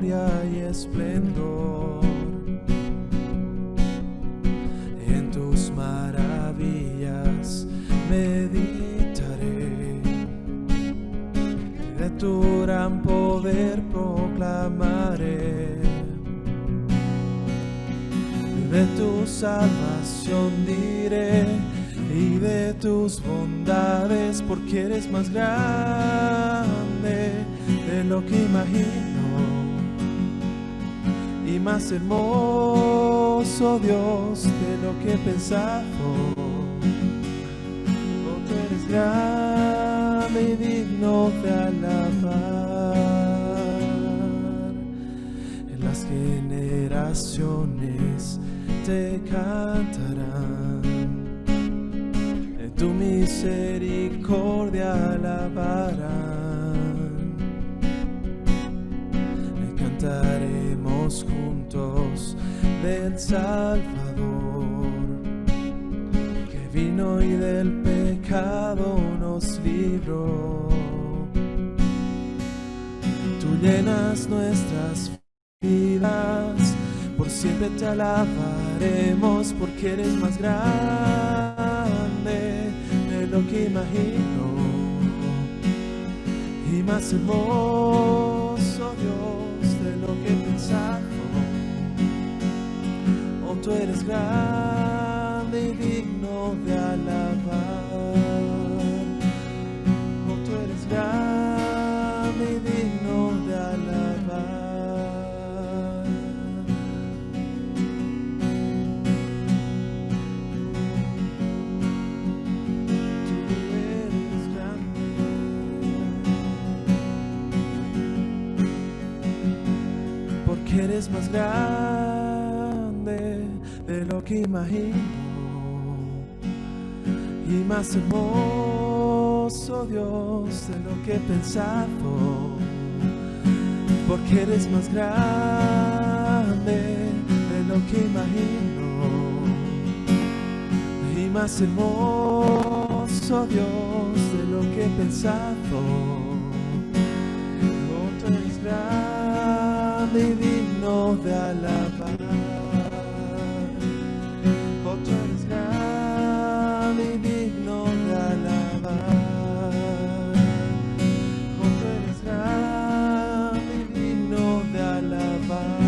gloria y esplendor. En tus maravillas meditaré, de tu gran poder proclamaré, de tu salvación diré y de tus bondades, porque eres más grande de lo que imagino y más hermoso, Dios, de lo que he pensado. Oh, tú eres grande y digno de alabar. En las generaciones te cantarán, en tu misericordia alabarán. Cantaremos juntos del Salvador, que vino y del pecado nos libró. Tú llenas nuestras vidas, por siempre te alabaremos, porque eres más grande de lo que imagino y más hermoso, Dios, de lo que he pensado. Oh, tú eres grande y digno de alabar. Oh, tú eres grande y digno de alabar. Eres más grande de lo que imagino y más hermoso, Dios, de lo que he pensado, porque eres más grande de lo que imagino y más hermoso, Dios, de lo que he pensado. Oh, tú eres grande y digno de alabar. Oh, tú eres grande y digno de alabar. Oh, tú eres grande y digno de alabar.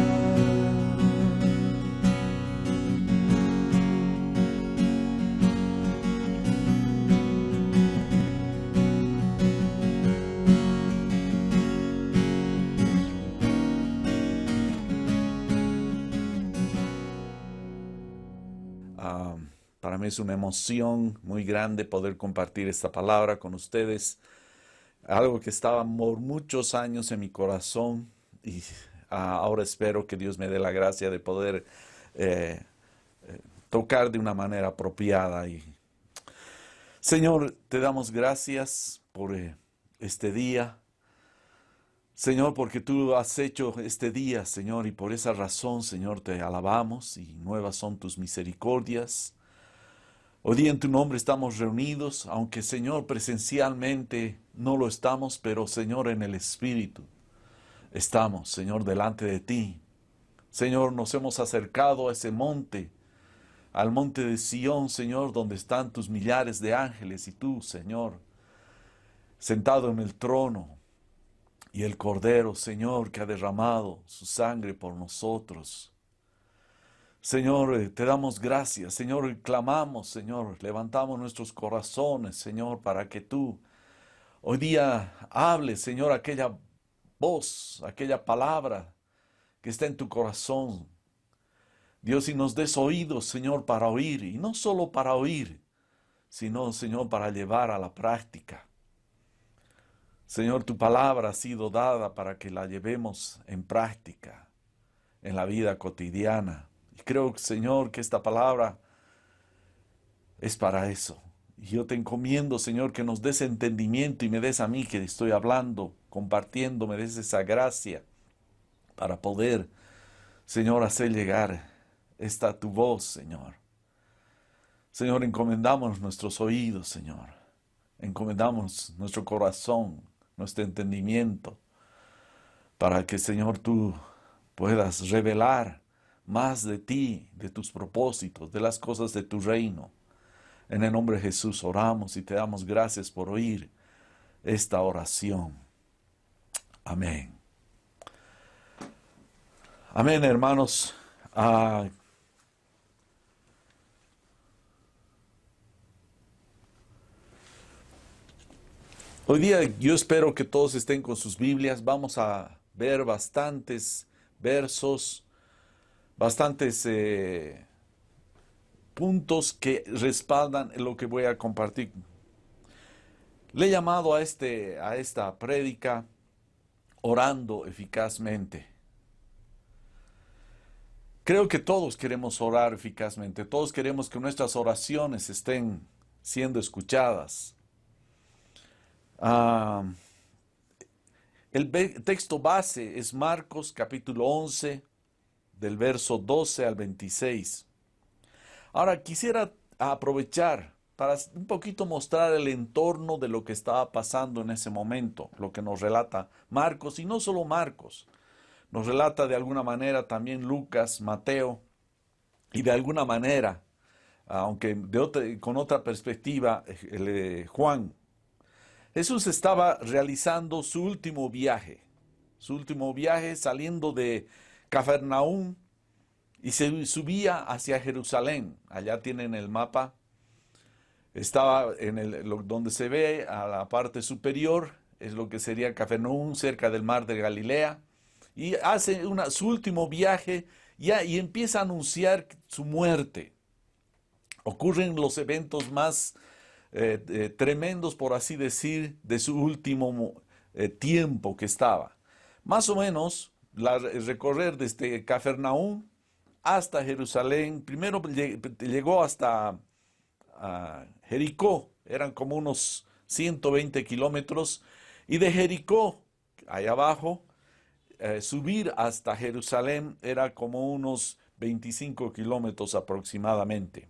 Para mí es una emoción muy grande poder compartir esta palabra con ustedes. Algo que estaba por muchos años en mi corazón y ahora espero que Dios me dé la gracia de poder tocar de una manera apropiada. Señor, te damos gracias por este día. Señor, porque tú has hecho este día, Señor, y por esa razón, Señor, te alabamos y nuevas son tus misericordias. Hoy día en tu nombre estamos reunidos, aunque, Señor, presencialmente no lo estamos, pero, Señor, en el Espíritu estamos, Señor, delante de ti. Señor, nos hemos acercado a ese monte, al monte de Sión, Señor, donde están tus millares de ángeles y tú, Señor, sentado en el trono. Y el Cordero, Señor, que ha derramado su sangre por nosotros. Señor, te damos gracias. Señor, clamamos, Señor, levantamos nuestros corazones, Señor, para que tú hoy día hables, Señor, aquella voz, aquella palabra que está en tu corazón. Dios, y nos des oídos, Señor, para oír, y no solo para oír, sino, Señor, para llevar a la práctica. Señor, tu palabra ha sido dada para que la llevemos en práctica, en la vida cotidiana. Y creo, Señor, que esta palabra es para eso. Y yo te encomiendo, Señor, que nos des entendimiento y me des a mí que estoy hablando, compartiendo, me des esa gracia para poder, Señor, hacer llegar tu voz, Señor. Señor, encomendamos nuestros oídos, Señor. Encomendamos nuestro corazón, nuestro entendimiento, para que, Señor, tú puedas revelar más de ti, de tus propósitos, de las cosas de tu reino. En el nombre de Jesús oramos y te damos gracias por oír esta oración. Amén. Amén, hermanos. Hoy día yo espero que todos estén con sus Biblias. Vamos a ver bastantes versos, bastantes puntos que respaldan lo que voy a compartir. Le he llamado a esta prédica orando eficazmente. Creo que todos queremos orar eficazmente. Todos queremos que nuestras oraciones estén siendo escuchadas. El texto base es Marcos capítulo 11, del verso 12 al 26. Ahora quisiera aprovechar para un poquito mostrar el entorno de lo que estaba pasando en ese momento, lo que nos relata Marcos, y no solo Marcos, nos relata de alguna manera también Lucas, Mateo, y de alguna manera, aunque con otra perspectiva, Juan. Jesús estaba realizando su último viaje saliendo de Cafarnaúm y se subía hacia Jerusalén. Allá tienen el mapa. Estaba donde se ve a la parte superior, es lo que sería Cafarnaúm, cerca del mar de Galilea. Y hace su último viaje y empieza a anunciar su muerte. Ocurren los eventos más tremendos, por así decir, de su último tiempo que estaba. Más o menos, recorrer desde Cafarnaúm hasta Jerusalén, primero llegó hasta Jericó, eran como unos 120 kilómetros, y de Jericó, allá abajo, subir hasta Jerusalén era como unos 25 kilómetros aproximadamente.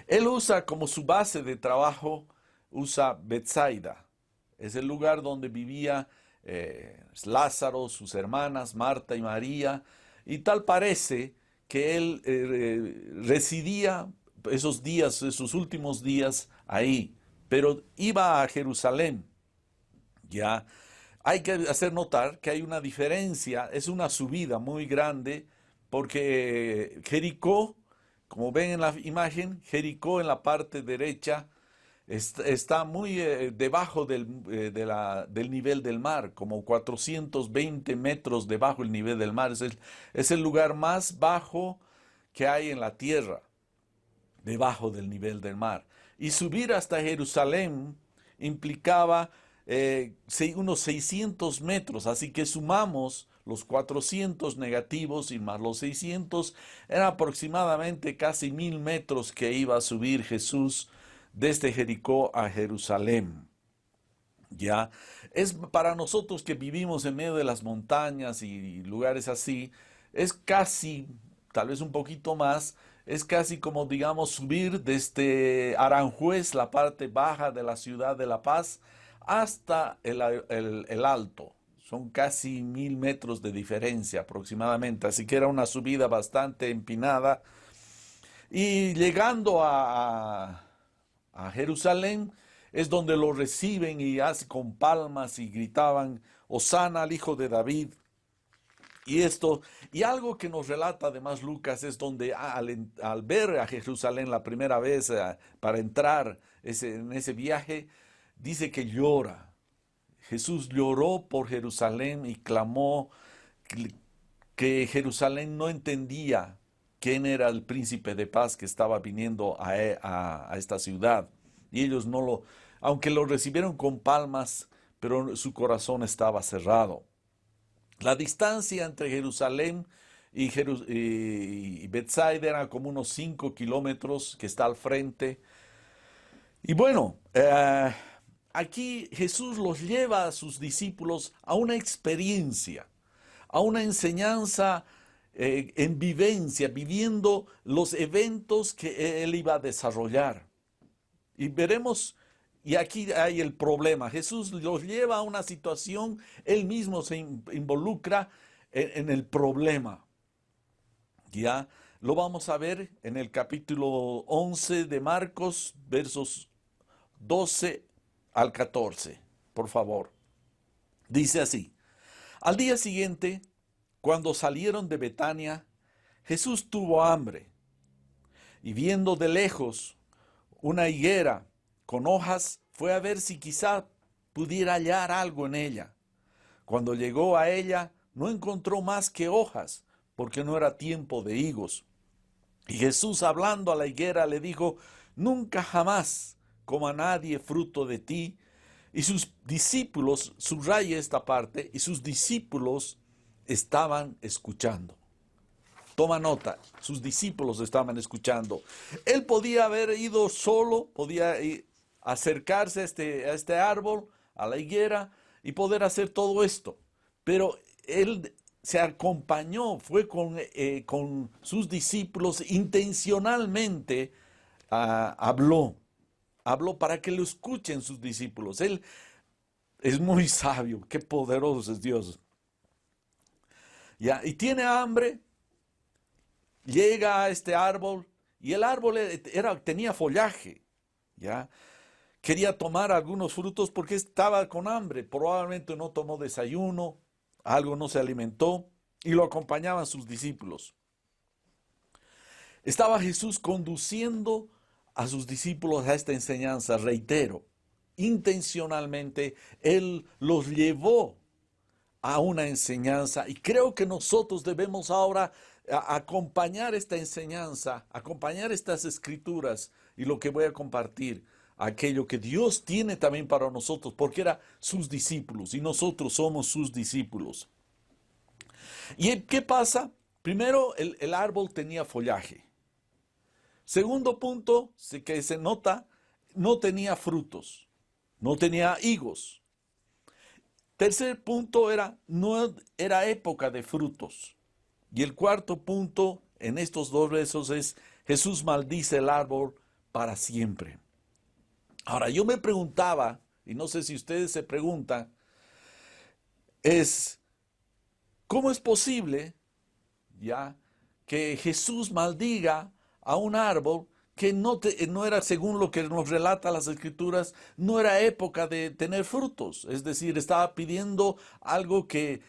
Él usa como su base de trabajo, usa Betsaida. Es el lugar donde vivía Lázaro, sus hermanas, Marta y María. Y tal parece que él residía esos días, esos últimos días ahí. Pero iba a Jerusalén. Ya hay que hacer notar que hay una diferencia, es una subida muy grande, porque Jericó, como ven en la imagen, Jericó en la parte derecha está muy debajo del nivel del mar, como 420 metros debajo del nivel del mar. Es el lugar más bajo que hay en la tierra, debajo del nivel del mar. Y subir hasta Jerusalén implicaba unos 600 metros, así que sumamos los 400 negativos y más los 600, eran aproximadamente casi 1000 metros que iba a subir Jesús desde Jericó a Jerusalén. Ya es para nosotros que vivimos en medio de las montañas y lugares así, es casi, tal vez un poquito más, es casi como, digamos, subir desde Aranjuez, la parte baja de la ciudad de La Paz, hasta el alto. Son casi 1000 metros de diferencia aproximadamente, así que era una subida bastante empinada. Y llegando a Jerusalén es donde lo reciben y hace con palmas y gritaban, Hosana al Hijo de David. Y algo que nos relata además Lucas es donde al ver a Jerusalén la primera vez para entrar en ese viaje, dice que llora. Jesús lloró por Jerusalén y clamó que Jerusalén no entendía quién era el príncipe de paz que estaba viniendo a esta ciudad. Y ellos aunque lo recibieron con palmas, pero su corazón estaba cerrado. La distancia entre Jerusalén y Betsaida era como unos 5 kilómetros que está al frente. Y bueno, aquí Jesús los lleva a sus discípulos a una experiencia, a una enseñanza en vivencia, viviendo los eventos que él iba a desarrollar. Y veremos, y aquí hay el problema, Jesús los lleva a una situación, él mismo se involucra en el problema. Ya lo vamos a ver en el capítulo 11 de Marcos, versos 12 al 14, por favor. Dice así: al día siguiente, cuando salieron de Betania, Jesús tuvo hambre, y viendo de lejos una higuera con hojas, fue a ver si quizá pudiera hallar algo en ella. Cuando llegó a ella, no encontró más que hojas, porque no era tiempo de higos. Y Jesús, hablando a la higuera, le dijo: nunca jamás coma nadie fruto de ti. Y sus discípulos, subraya esta parte, y sus discípulos estaban escuchando. Toma nota, sus discípulos estaban escuchando. Él podía haber ido solo, podía acercarse a este árbol, a la higuera, y poder hacer todo esto. Pero él se acompañó, fue con sus discípulos, intencionalmente habló para que lo escuchen sus discípulos. Él es muy sabio, qué poderoso es Dios. ¿Ya? Y tiene hambre, llega a este árbol, y el árbol tenía follaje, ¿ya? Quería tomar algunos frutos porque estaba con hambre, probablemente no tomó desayuno, algo no se alimentó, y lo acompañaban sus discípulos. Estaba Jesús conduciendo a sus discípulos a esta enseñanza, reitero, intencionalmente Él los llevó a una enseñanza, y creo que nosotros debemos ahora acompañar esta enseñanza, acompañar estas escrituras y lo que voy a compartir, aquello que Dios tiene también para nosotros, porque eran sus discípulos y nosotros somos sus discípulos. ¿Y qué pasa? Primero, el árbol tenía follaje. Segundo punto que se nota, no tenía frutos, no tenía higos. Tercer punto no era época de frutos. Y el cuarto punto en estos dos versos es: Jesús maldice el árbol para siempre. Ahora, yo me preguntaba, y no sé si ustedes se preguntan, ¿cómo es posible, ya, que Jesús maldiga a un árbol que no era, según lo que nos relata las Escrituras, no era época de tener frutos? Es decir, estaba pidiendo algo que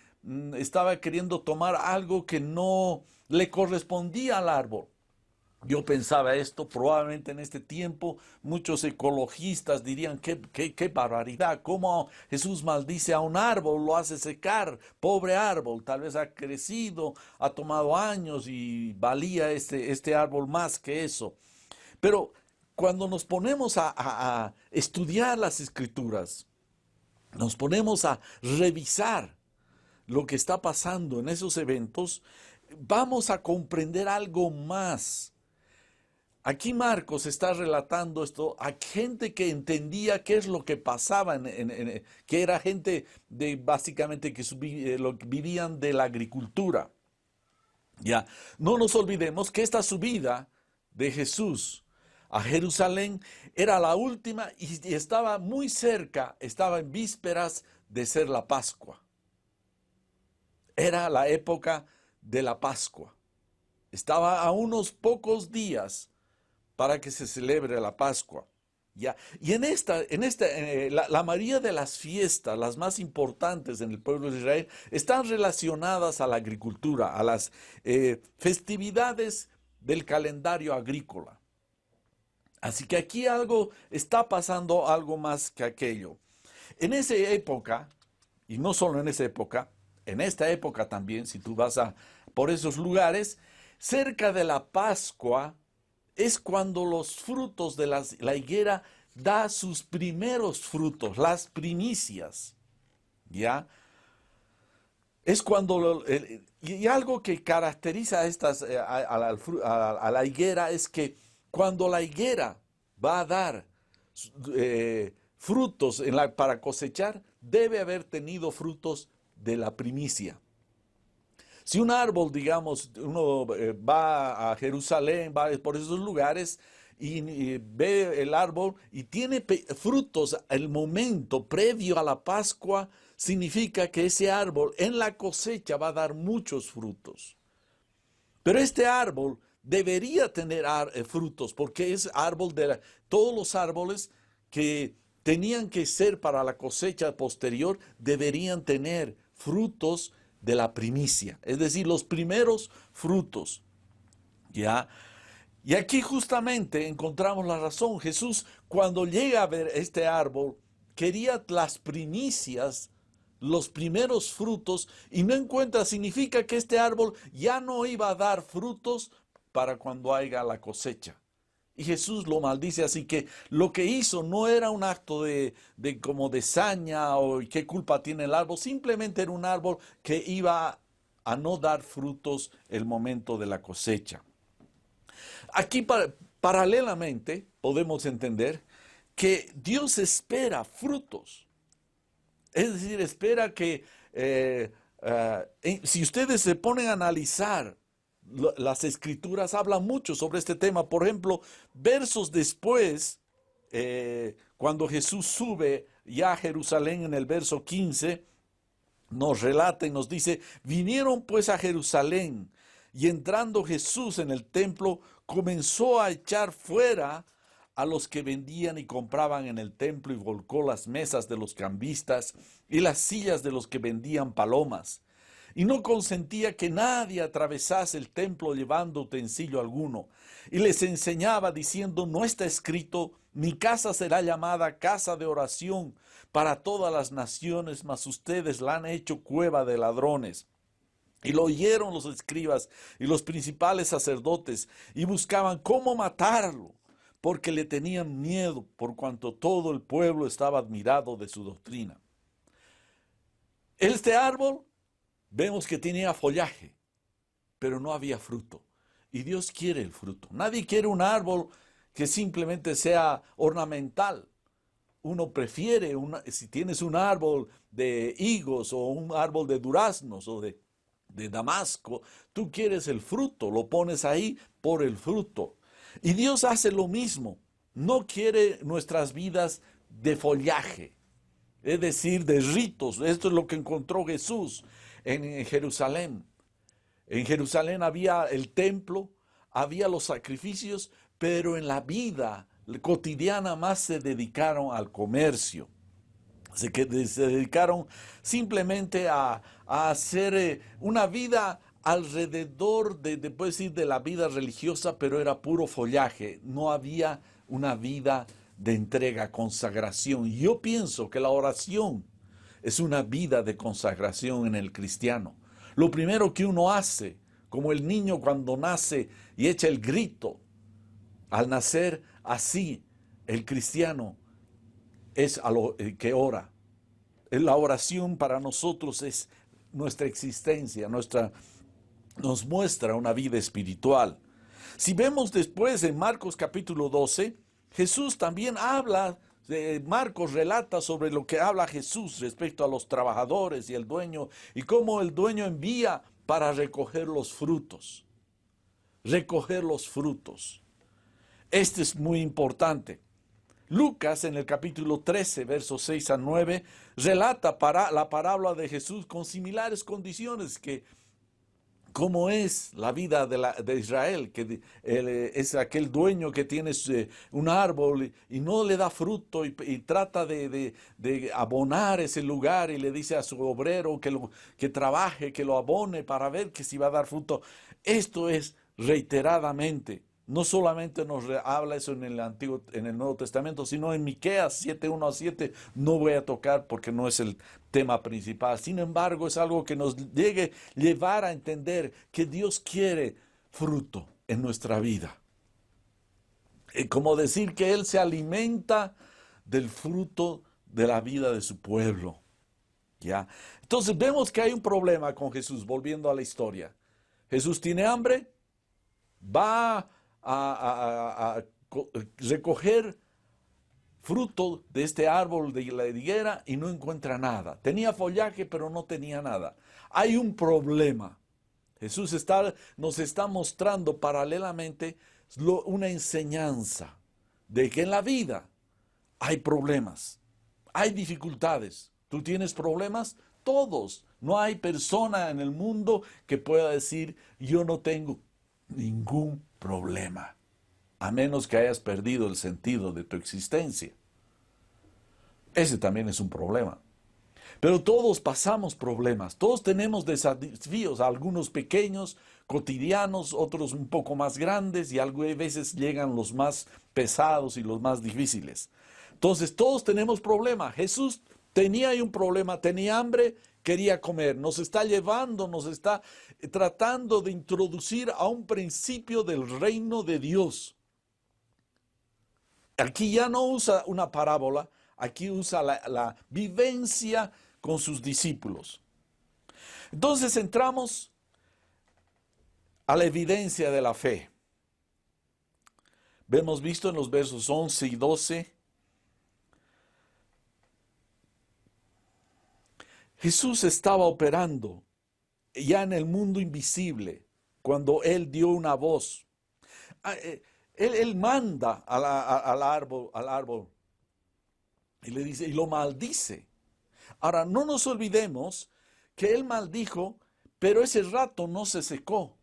estaba queriendo tomar algo que no le correspondía al árbol. Yo pensaba esto, probablemente en este tiempo muchos ecologistas dirían: qué barbaridad, cómo Jesús maldice a un árbol, lo hace secar, pobre árbol, tal vez ha crecido, ha tomado años y valía este árbol más que eso. Pero cuando nos ponemos a estudiar las Escrituras, nos ponemos a revisar lo que está pasando en esos eventos, vamos a comprender algo más. Aquí Marcos está relatando esto a gente que entendía qué es lo que pasaba, que era gente básicamente que vivían de la agricultura. Ya, no nos olvidemos que esta subida de Jesús a Jerusalén era la última y estaba muy cerca, estaba en vísperas de ser la Pascua. Era la época de la Pascua. Estaba a unos pocos días para que se celebre la Pascua. ¿Ya? Y la mayoría de las fiestas, las más importantes en el pueblo de Israel, están relacionadas a la agricultura, a las festividades del calendario agrícola. Así que aquí está pasando algo más que aquello. En esa época, y no solo en esa época, en esta época también, si tú vas por esos lugares, cerca de la Pascua, es cuando los frutos de la higuera da sus primeros frutos, las primicias, ¿ya? Es cuando, y algo que caracteriza a la higuera es que cuando la higuera va a dar frutos para cosechar, debe haber tenido frutos de la primicia. Si un árbol, digamos, uno va a Jerusalén, va por esos lugares y ve el árbol y tiene frutos, el momento previo a la Pascua, significa que ese árbol en la cosecha va a dar muchos frutos. Pero este árbol debería tener frutos, porque es árbol todos los árboles que tenían que ser para la cosecha posterior deberían tener frutos de la primicia, es decir, los primeros frutos. ¿Ya? Y aquí justamente encontramos la razón. Jesús, cuando llega a ver este árbol, quería las primicias, los primeros frutos, y no encuentra, significa que este árbol ya no iba a dar frutos para cuando haya la cosecha. Y Jesús lo maldice, así que lo que hizo no era un acto como de saña o qué culpa tiene el árbol, simplemente era un árbol que iba a no dar frutos el momento de la cosecha. Aquí paralelamente podemos entender que Dios espera frutos. Es decir, espera que si ustedes se ponen a analizar las escrituras, hablan mucho sobre este tema. Por ejemplo, versos después, cuando Jesús sube ya a Jerusalén en el verso 15, nos relata y nos dice, vinieron pues a Jerusalén y entrando Jesús en el templo, comenzó a echar fuera a los que vendían y compraban en el templo y volcó las mesas de los cambistas y las sillas de los que vendían palomas. Y no consentía que nadie atravesase el templo llevando utensilio alguno. Y les enseñaba diciendo, no está escrito, mi casa será llamada casa de oración para todas las naciones, mas ustedes la han hecho cueva de ladrones. Y lo oyeron los escribas y los principales sacerdotes y buscaban cómo matarlo, porque le tenían miedo, por cuanto todo el pueblo estaba admirado de su doctrina. Este árbol, vemos que tenía follaje, pero no había fruto. Y Dios quiere el fruto. Nadie quiere un árbol que simplemente sea ornamental. Uno prefiere, si tienes un árbol de higos o un árbol de duraznos o de damasco, tú quieres el fruto, lo pones ahí por el fruto. Y Dios hace lo mismo. No quiere nuestras vidas de follaje, es decir, de ritos. Esto es lo que encontró Jesús en Jerusalén. En Jerusalén había el templo, había los sacrificios, pero en la vida cotidiana más se dedicaron al comercio. Se dedicaron simplemente a hacer una vida alrededor puedes decir, de la vida religiosa, pero era puro follaje. No había una vida de entrega, consagración. Y yo pienso que la oración es una vida de consagración en el cristiano. Lo primero que uno hace, como el niño cuando nace y echa el grito, al nacer así, el cristiano es a lo que ora. La oración para nosotros es nuestra existencia, nos muestra una vida espiritual. Si vemos después en Marcos capítulo 12, Jesús también habla, Marcos relata sobre lo que habla Jesús respecto a los trabajadores y el dueño, y cómo el dueño envía para recoger los frutos. Recoger los frutos. Este es muy importante. Lucas en el capítulo 13, versos 6 a 9, relata la parábola de Jesús con similares condiciones que cómo es la vida de Israel, que es aquel dueño que tiene un árbol y no le da fruto y trata de abonar ese lugar y le dice a su obrero que trabaje, que lo abone para ver que si va a dar fruto. Esto es reiteradamente. No solamente nos habla eso en el Nuevo Testamento, sino en Miqueas 7, 1 a 7, no voy a tocar porque no es el tema principal. Sin embargo, es algo que nos llevar a entender que Dios quiere fruto en nuestra vida. Como decir que Él se alimenta del fruto de la vida de su pueblo. ¿Ya? Entonces vemos que hay un problema con Jesús, volviendo a la historia. Jesús tiene hambre, va a recoger fruto de este árbol de la higuera y no encuentra nada. Tenía follaje, pero no tenía nada. Hay un problema. Jesús nos está mostrando paralelamente una enseñanza de que en la vida hay problemas, hay dificultades. ¿Tú tienes problemas? Todos. No hay persona en el mundo que pueda decir, yo no tengo ningún problema, a menos que hayas perdido el sentido de tu existencia. Ese también es un problema. Pero todos pasamos problemas, todos tenemos desafíos, algunos pequeños, cotidianos, otros un poco más grandes y algunas veces llegan los más pesados y los más difíciles. Entonces todos tenemos problemas. Jesús tenía ahí un problema, tenía hambre, quería comer. Nos está llevando, nos está tratando de introducir a un principio del reino de Dios. Aquí ya no usa una parábola, aquí usa la vivencia con sus discípulos. Entonces entramos a la evidencia de la fe. Hemos visto en los versos 11 y 12. Jesús estaba operando ya en el mundo invisible cuando Él dio una voz. Él manda al árbol y le dice, y lo maldice. Ahora, no nos olvidemos que Él maldijo, pero ese rato no se secó.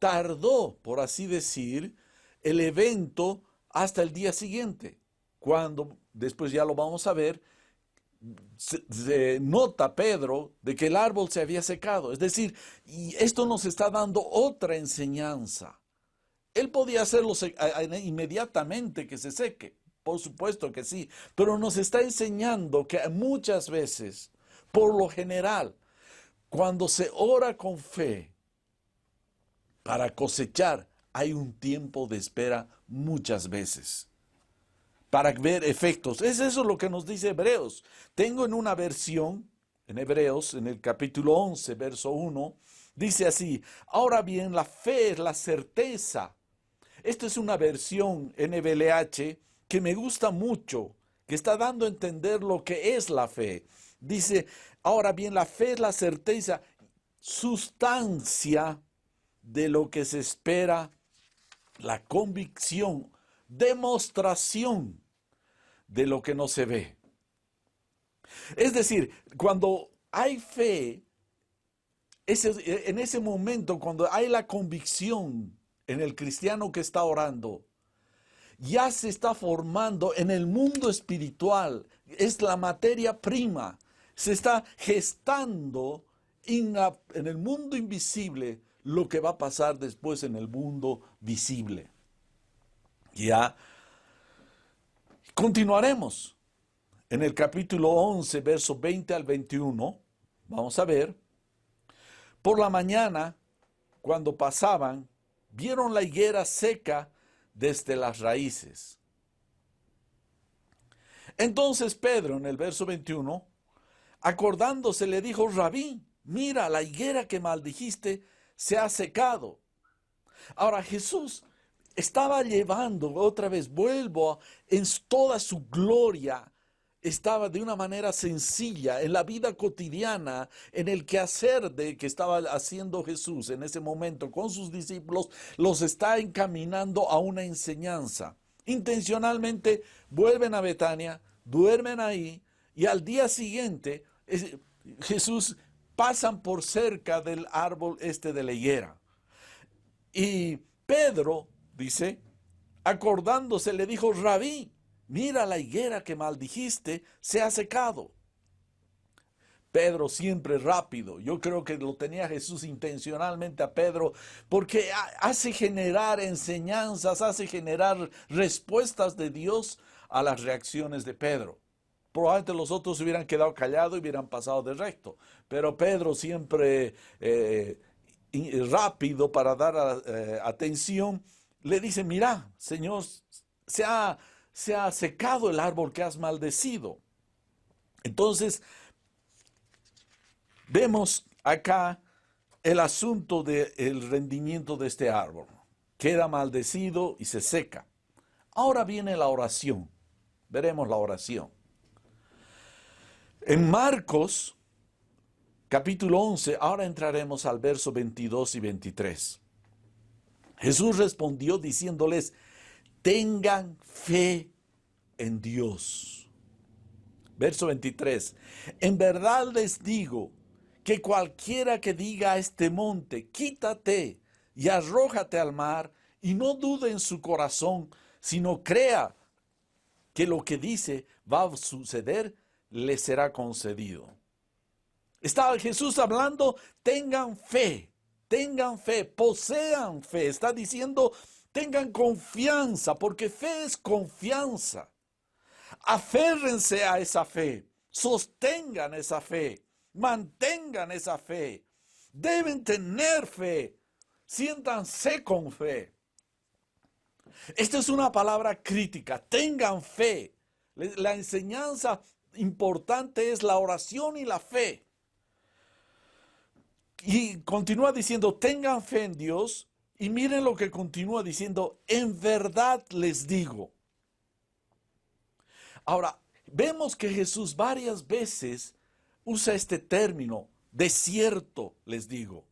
Tardó, por así decir, el evento hasta el día siguiente, cuando, después ya lo vamos a ver, se nota Pedro de que el árbol se había secado. Es decir, y esto nos está dando otra enseñanza. Él podía hacerlo inmediatamente que se seque, por supuesto que sí, pero nos está enseñando que muchas veces, por lo general, cuando se ora con fe para cosechar, hay un tiempo de espera muchas veces para ver efectos. Es eso lo que nos dice Hebreos. Tengo en una versión, en Hebreos, en el capítulo 11, verso 1, dice así, ahora bien, la fe es la certeza. Esta es una versión NBLH que me gusta mucho, que está dando a entender lo que es la fe. Dice, ahora bien, la fe es la certeza, sustancia de lo que se espera, la convicción, demostración de lo que no se ve. Es decir, cuando hay fe, en ese momento, cuando hay la convicción en el cristiano que está orando, ya se está formando en el mundo espiritual, es la materia prima, se está gestando en el mundo invisible lo que va a pasar después en el mundo visible. Ya continuaremos en el capítulo 11, versos 20 al 21. Vamos a ver. Por la mañana, cuando pasaban, vieron la higuera seca desde las raíces. Entonces Pedro, en el verso 21, acordándose, le dijo, Rabí, mira, la higuera que maldijiste se ha secado. Ahora Jesús estaba llevando, otra vez vuelvo, en toda su gloria, estaba de una manera sencilla en la vida cotidiana, en el quehacer que estaba haciendo Jesús en ese momento con sus discípulos, los está encaminando a una enseñanza. Intencionalmente vuelven a Betania, duermen ahí y al día siguiente Jesús pasan por cerca del árbol de la higuera. Y Pedro, dice, acordándose, le dijo, Rabí, mira la higuera que maldijiste, se ha secado. Pedro siempre rápido. Yo creo que lo tenía Jesús intencionalmente a Pedro porque hace generar enseñanzas, hace generar respuestas de Dios a las reacciones de Pedro. Probablemente los otros hubieran quedado callados y hubieran pasado de recto. Pero Pedro siempre rápido para dar atención, le dice, mira, Señor, se ha secado el árbol que has maldecido. Entonces, vemos acá el asunto del rendimiento de este árbol. Queda maldecido y se seca. Ahora viene la oración. Veremos la oración. En Marcos, capítulo 11, ahora entraremos al verso 22 y 23. Jesús respondió diciéndoles, tengan fe en Dios. Verso 23. En verdad les digo que cualquiera que diga a este monte, quítate y arrójate al mar, y no dude en su corazón, sino crea que lo que dice va a suceder, le será concedido. Está Jesús hablando, tengan fe, posean fe. Está diciendo, tengan confianza, porque fe es confianza. Aférrense a esa fe, sostengan esa fe, mantengan esa fe. Deben tener fe, siéntanse con fe. Esta es una palabra crítica, tengan fe. La enseñanza importante es la oración y la fe. Y continúa diciendo, tengan fe en Dios. Y miren lo que continúa diciendo, en verdad les digo. Ahora, vemos que Jesús varias veces usa este término, desierto les digo.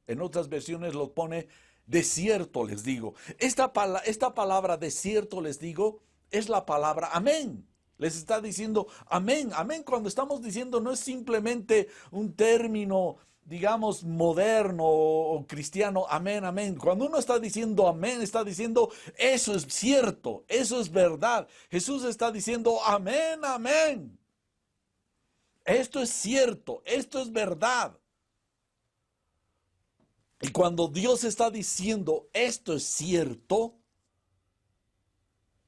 En otras versiones lo pone, desierto les digo. Esta palabra desierto les digo es la palabra amén. Les está diciendo amén. Amén cuando estamos diciendo no es simplemente un término, digamos, moderno o cristiano, amén, amén. Cuando uno está diciendo amén, está diciendo eso es cierto, eso es verdad. Jesús está diciendo amén, amén. Esto es cierto, esto es verdad. Y cuando Dios está diciendo esto es cierto,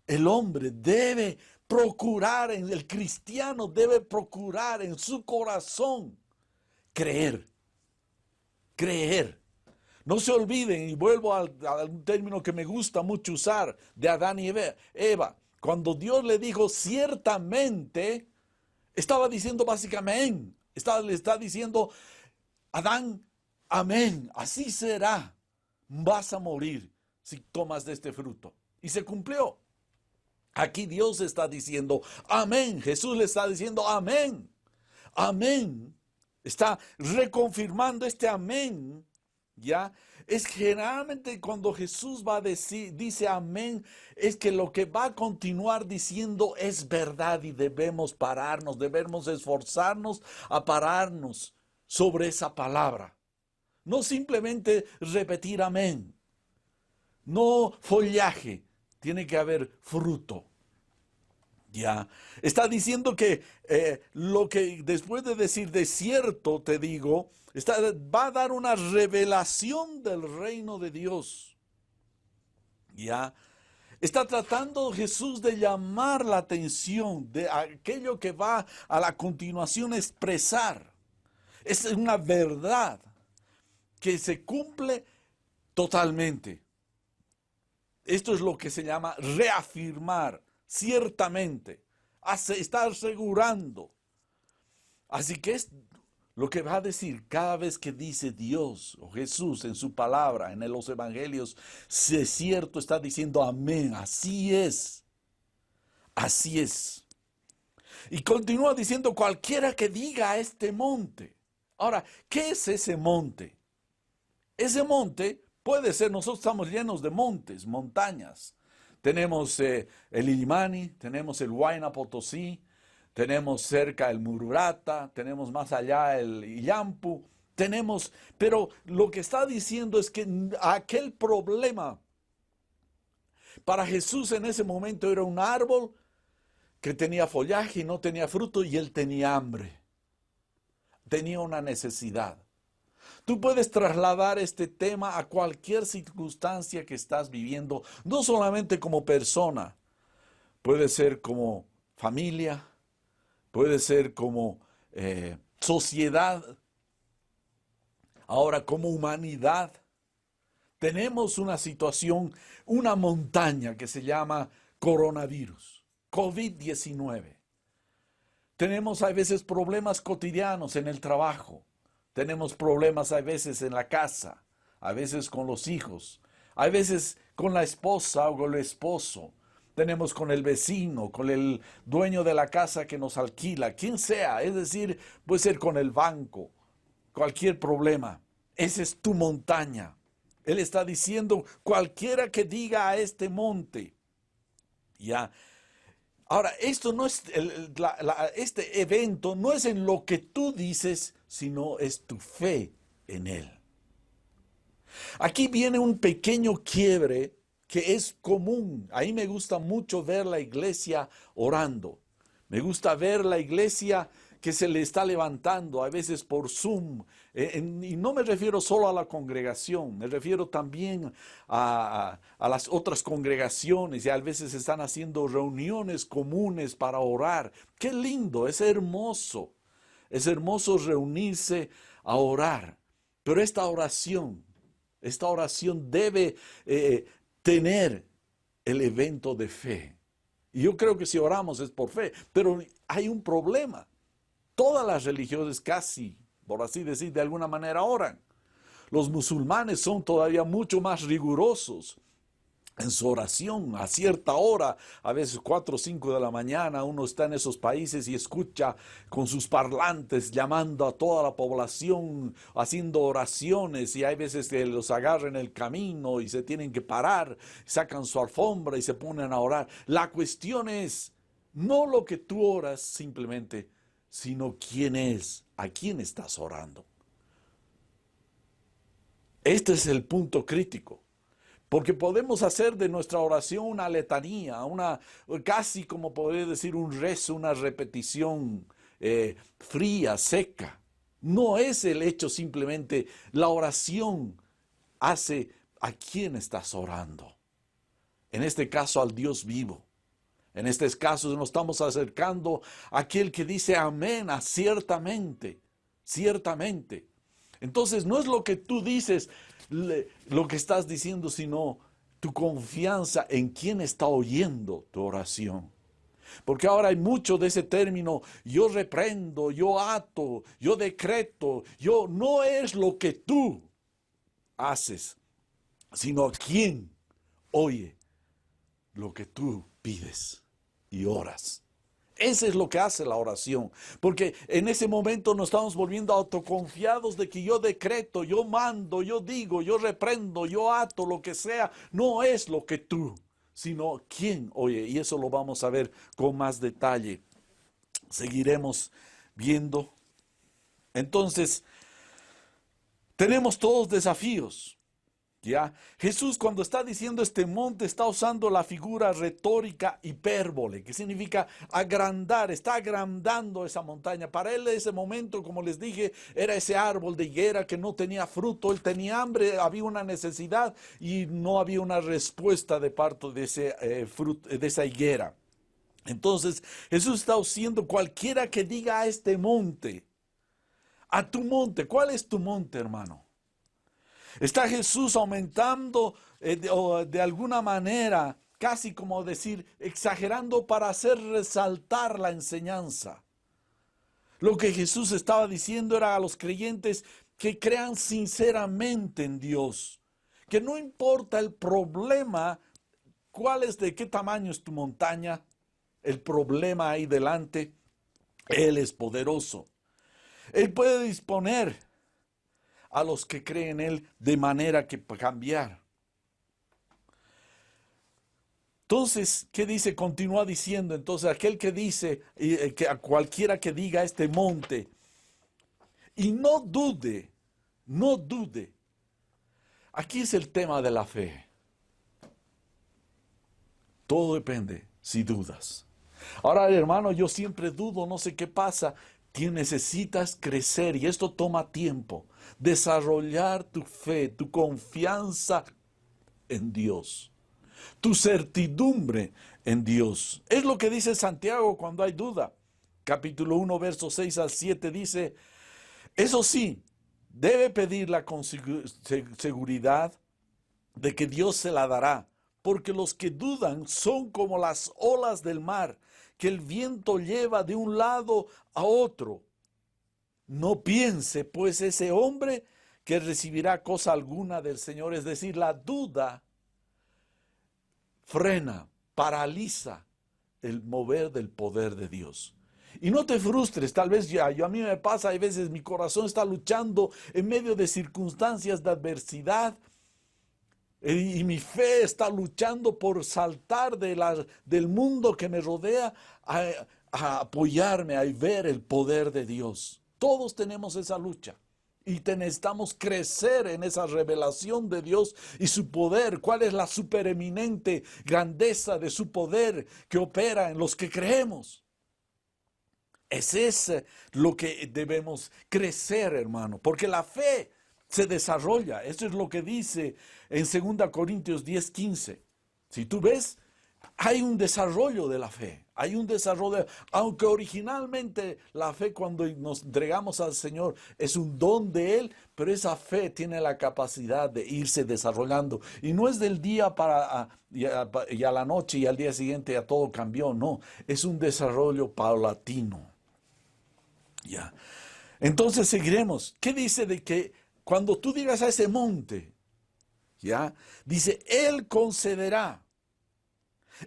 el hombre debe procurar, el cristiano debe procurar en su corazón creer. Creer. No se olviden, y vuelvo a un término que me gusta mucho usar, de Adán y Eva. Cuando Dios le dijo ciertamente, estaba diciendo básicamente, le está diciendo, Adán, amén, así será, vas a morir si tomas de este fruto. Y se cumplió. Aquí Dios está diciendo, amén, Jesús le está diciendo, amén, amén. Está reconfirmando este amén, ¿ya? Es generalmente cuando Jesús va a decir, dice amén, es que lo que va a continuar diciendo es verdad y debemos pararnos, debemos esforzarnos a pararnos sobre esa palabra. No simplemente repetir amén, no follaje, tiene que haber fruto. Ya, está diciendo que lo que después de decir de cierto te digo, va a dar una revelación del reino de Dios. Ya, está tratando Jesús de llamar la atención de aquello que va a la continuación expresar. Es una verdad que se cumple totalmente. Esto es lo que se llama reafirmar. Ciertamente, está asegurando. Así que es lo que va a decir cada vez que dice Dios o Jesús en su palabra, en los evangelios, si es cierto, está diciendo amén, así es. Así es. Y continúa diciendo cualquiera que diga a este monte. Ahora, ¿qué es ese monte? Ese monte puede ser, nosotros estamos llenos de montes, montañas. Tenemos el Illimani, tenemos el Huayna Potosí, tenemos cerca el Mururata, tenemos más allá el Illampu, pero lo que está diciendo es que aquel problema para Jesús en ese momento era un árbol que tenía follaje y no tenía fruto y él tenía hambre, tenía una necesidad. Tú puedes trasladar este tema a cualquier circunstancia que estás viviendo, no solamente como persona, puede ser como familia, puede ser como sociedad, ahora como humanidad. Tenemos una situación, una montaña que se llama coronavirus, COVID-19. Tenemos a veces problemas cotidianos en el trabajo. Tenemos problemas a veces en la casa, a veces con los hijos, a veces con la esposa o con el esposo. Tenemos con el vecino, con el dueño de la casa que nos alquila, quien sea. Es decir, puede ser con el banco, cualquier problema. Esa es tu montaña. Él está diciendo, cualquiera que diga a este monte, ya, Ahora, esto no es este evento no es en lo que tú dices, sino es tu fe en Él. Aquí viene un pequeño quiebre que es común. Ahí me gusta mucho ver la iglesia orando. Me gusta ver la iglesia que se le está levantando, a veces por Zoom. Y no me refiero solo a la congregación, me refiero también a las otras congregaciones. Y a veces están haciendo reuniones comunes para orar. ¡Qué lindo! Es hermoso. Es hermoso reunirse a orar. Pero esta oración debe tener el evento de fe. Y yo creo que si oramos es por fe, pero hay un problema. Todas las religiones casi, por así decir, de alguna manera oran. Los musulmanes son todavía mucho más rigurosos en su oración a cierta hora, a veces 4 o 5 de la mañana. Uno está en esos países y escucha con sus parlantes llamando a toda la población, haciendo oraciones, y hay veces que los agarran en el camino y se tienen que parar, sacan su alfombra y se ponen a orar. La cuestión es no lo que tú oras simplemente, sino quién es, a quién estás orando. Este es el punto crítico. Porque podemos hacer de nuestra oración una letanía, casi como podría decir un rezo, una repetición fría, seca. No es el hecho simplemente, la oración hace a quién estás orando. En este caso al Dios vivo. En este caso nos estamos acercando a aquel que dice amén, a ciertamente, ciertamente. Entonces no es lo que tú dices, lo que estás diciendo, sino tu confianza en quién está oyendo tu oración. Porque ahora hay mucho de ese término, yo reprendo, yo ato, yo decreto, no es lo que tú haces, sino quién oye lo que tú pides y oras. Ese es lo que hace la oración, porque en ese momento nos estamos volviendo autoconfiados de que yo decreto, yo mando, yo digo, yo reprendo, yo ato, lo que sea. No es lo que tú, sino quién oye, y eso lo vamos a ver con más detalle. Seguiremos viendo. Entonces, tenemos todos desafíos. ¿Ya? Jesús, cuando está diciendo este monte, está usando la figura retórica hipérbole, que significa agrandar, está agrandando esa montaña. Para él ese momento, como les dije, era ese árbol de higuera que no tenía fruto, él tenía hambre, había una necesidad y no había una respuesta de parte de de esa higuera. Entonces Jesús está diciendo, cualquiera que diga a este monte, a tu monte, ¿cuál es tu monte, hermano? Está Jesús aumentando de alguna manera, casi como decir, exagerando para hacer resaltar la enseñanza. Lo que Jesús estaba diciendo era a los creyentes que crean sinceramente en Dios, que no importa el problema, de qué tamaño es tu montaña, el problema ahí delante, Él es poderoso. Él puede disponer a los que creen en Él de manera que cambiar. Entonces, ¿qué dice? Continúa diciendo, entonces aquel que dice, que a cualquiera que diga este monte, y no dude, no dude. Aquí es el tema de la fe. Todo depende si dudas. Ahora, hermano, yo siempre dudo, no sé qué pasa. Necesitas crecer y esto toma tiempo. Desarrollar tu fe, tu confianza en Dios, tu certidumbre en Dios. Es lo que dice Santiago cuando hay duda. Capítulo 1, versos 6 al 7 dice, eso sí, debe pedirla con seguridad de que Dios se la dará, porque los que dudan son como las olas del mar, que el viento lleva de un lado a otro. No piense, pues, ese hombre que recibirá cosa alguna del Señor. Es decir, la duda frena, paraliza el mover del poder de Dios. Y no te frustres, tal vez a mí me pasa, hay veces mi corazón está luchando en medio de circunstancias de adversidad Y mi fe está luchando por saltar del mundo que me rodea a apoyarme, a ver el poder de Dios. Todos tenemos esa lucha. Y necesitamos crecer en esa revelación de Dios y su poder. ¿Cuál es la supereminente grandeza de su poder que opera en los que creemos? Es lo que debemos crecer, hermano, porque la fe se desarrolla. Eso es lo que dice en 2 Corintios 10:15. Si tú ves, hay un desarrollo de la fe. Hay un desarrollo, aunque originalmente la fe cuando nos entregamos al Señor es un don de Él, pero esa fe tiene la capacidad de irse desarrollando. Y no es del día y a la noche y al día siguiente ya todo cambió, no. Es un desarrollo paulatino. Ya. Entonces seguiremos. ¿Qué dice de que cuando tú digas a ese monte, ya, dice, Él concederá?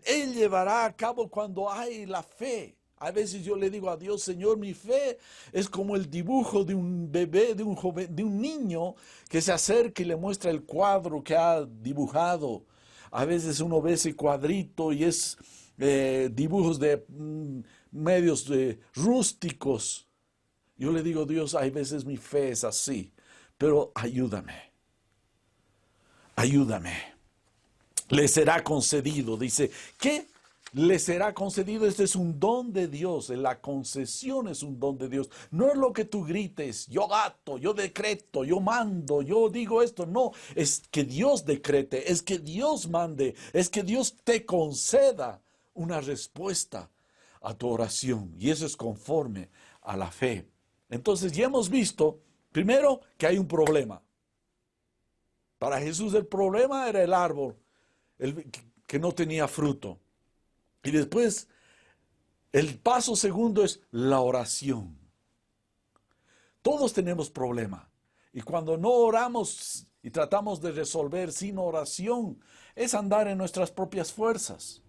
Él llevará a cabo cuando hay la fe. A veces yo le digo a Dios, Señor, mi fe es como el dibujo de un bebé, de un joven, de un niño que se acerca y le muestra el cuadro que ha dibujado. A veces uno ve ese cuadrito y es dibujos de medios rústicos. Yo le digo, Dios, hay veces mi fe es así, pero ayúdame. Ayúdame. Le será concedido. Dice, ¿qué? Le será concedido. Este es un don de Dios. La concesión es un don de Dios. No es lo que tú grites, yo gato, yo decreto, yo mando, yo digo esto. No, es que Dios decrete, es que Dios mande, es que Dios te conceda una respuesta a tu oración. Y eso es conforme a la fe. Entonces ya hemos visto, primero, que hay un problema. Para Jesús el problema era el árbol que no tenía fruto. Y después, el paso segundo es la oración. Todos tenemos problema. Y cuando no oramos y tratamos de resolver sin oración, es andar en nuestras propias fuerzas.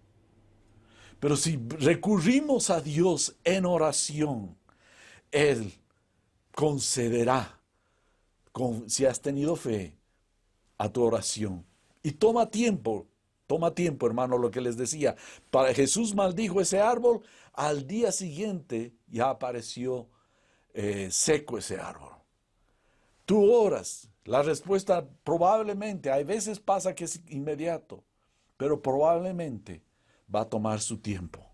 Pero si recurrimos a Dios en oración, Él concederá, si has tenido fe, a tu oración. Y toma tiempo, hermano, lo que les decía. Para Jesús maldijo ese árbol, al día siguiente ya apareció seco ese árbol. Tú oras, la respuesta probablemente, hay veces pasa que es inmediato, pero probablemente va a tomar su tiempo.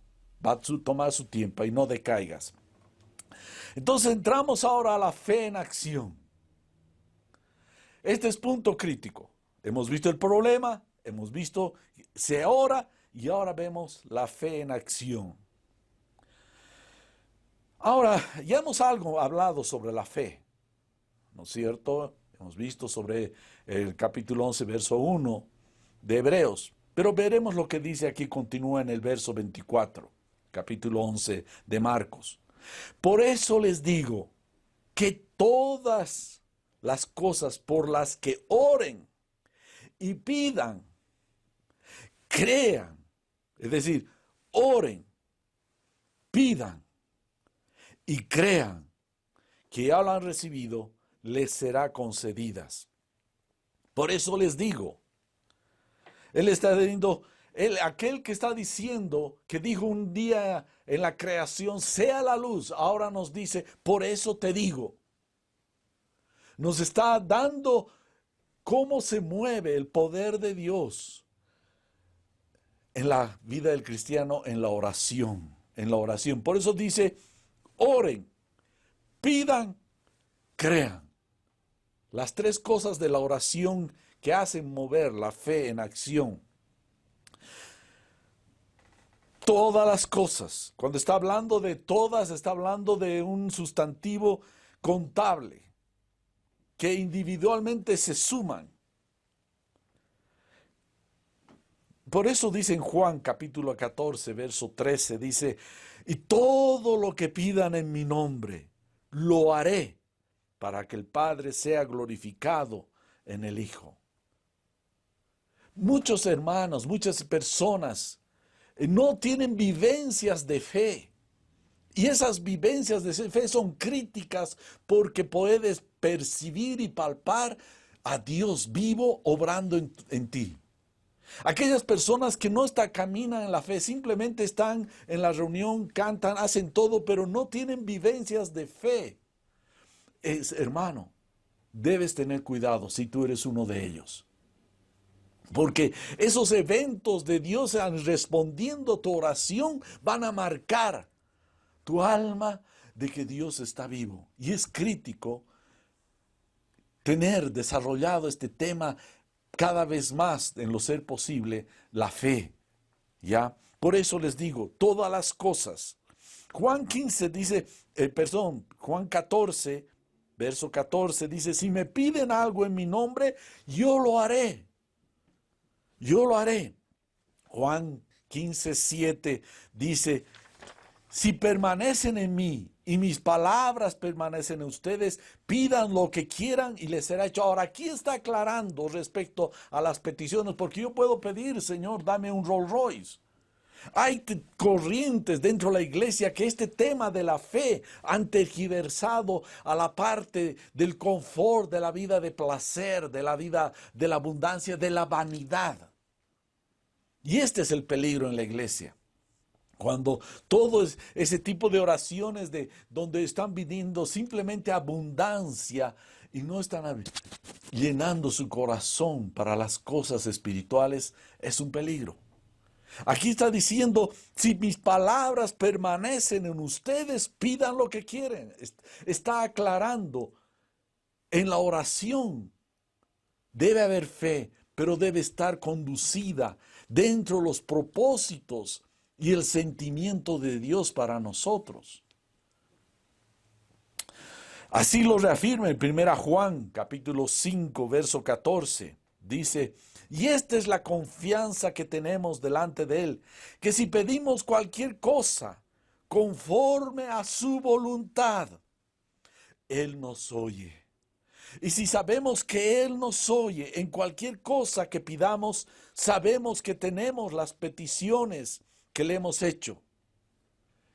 Va a tomar su tiempo y no decaigas. Entonces entramos ahora a la fe en acción. Este es punto crítico. Hemos visto el problema, hemos visto, se ora y ahora vemos la fe en acción. Ahora, ya hemos hablado sobre la fe, ¿no es cierto? Hemos visto sobre el capítulo 11, verso 1 de Hebreos, pero veremos lo que dice aquí, continúa en el verso 24, capítulo 11 de Marcos. Por eso les digo que todas las cosas por las que oren y pidan, crean, es decir, oren, pidan y crean que ya lo han recibido, les será concedidas. Por eso les digo, Él está diciendo, aquel que está diciendo, que dijo un día en la creación, sea la luz, ahora nos dice, por eso te digo. Nos está dando cómo se mueve el poder de Dios en la vida del cristiano, en la oración, Por eso dice, oren, pidan, crean. Las tres cosas de la oración que hacen mover la fe en acción. Todas las cosas, cuando está hablando de todas, está hablando de un sustantivo contable, que individualmente se suman. Por eso dice en Juan capítulo 14, verso 13, dice, y todo lo que pidan en mi nombre, lo haré para que el Padre sea glorificado en el Hijo. Muchos hermanos, muchas personas no tienen vivencias de fe. Y esas vivencias de fe son críticas porque puedes percibir y palpar a Dios vivo obrando en ti. Aquellas personas que no caminan en la fe, simplemente están en la reunión, cantan, hacen todo, pero no tienen vivencias de fe. Hermano, debes tener cuidado si tú eres uno de ellos. Porque esos eventos de Dios respondiendo tu oración van a marcar tu alma de que Dios está vivo. Y es crítico tener desarrollado este tema cada vez más en lo ser posible, la fe. ¿Ya? Por eso les digo, todas las cosas. Juan 15 dice, Juan 14, verso 14 dice, si me piden algo en mi nombre, yo lo haré. Yo lo haré. Juan 15, 7 dice, si permanecen en mí y mis palabras permanecen en ustedes, pidan lo que quieran y les será hecho. Ahora, aquí está aclarando respecto a las peticiones, porque yo puedo pedir, Señor, dame un Rolls Royce. Hay corrientes dentro de la iglesia que este tema de la fe han tergiversado a la parte del confort, de la vida de placer, de la vida de la abundancia, de la vanidad. Y este es el peligro en la iglesia. Cuando todo ese tipo de oraciones donde están pidiendo simplemente abundancia y no están llenando su corazón para las cosas espirituales, es un peligro. Aquí está diciendo, si mis palabras permanecen en ustedes, pidan lo que quieren. Está aclarando, en la oración debe haber fe, pero debe estar conducida dentro de los propósitos y el sentimiento de Dios para nosotros. Así lo reafirma en 1 Juan, capítulo 5, verso 14. Dice, y esta es la confianza que tenemos delante de Él, que si pedimos cualquier cosa conforme a su voluntad, Él nos oye. Y si sabemos que Él nos oye en cualquier cosa que pidamos, sabemos que tenemos las peticiones que le hemos hecho.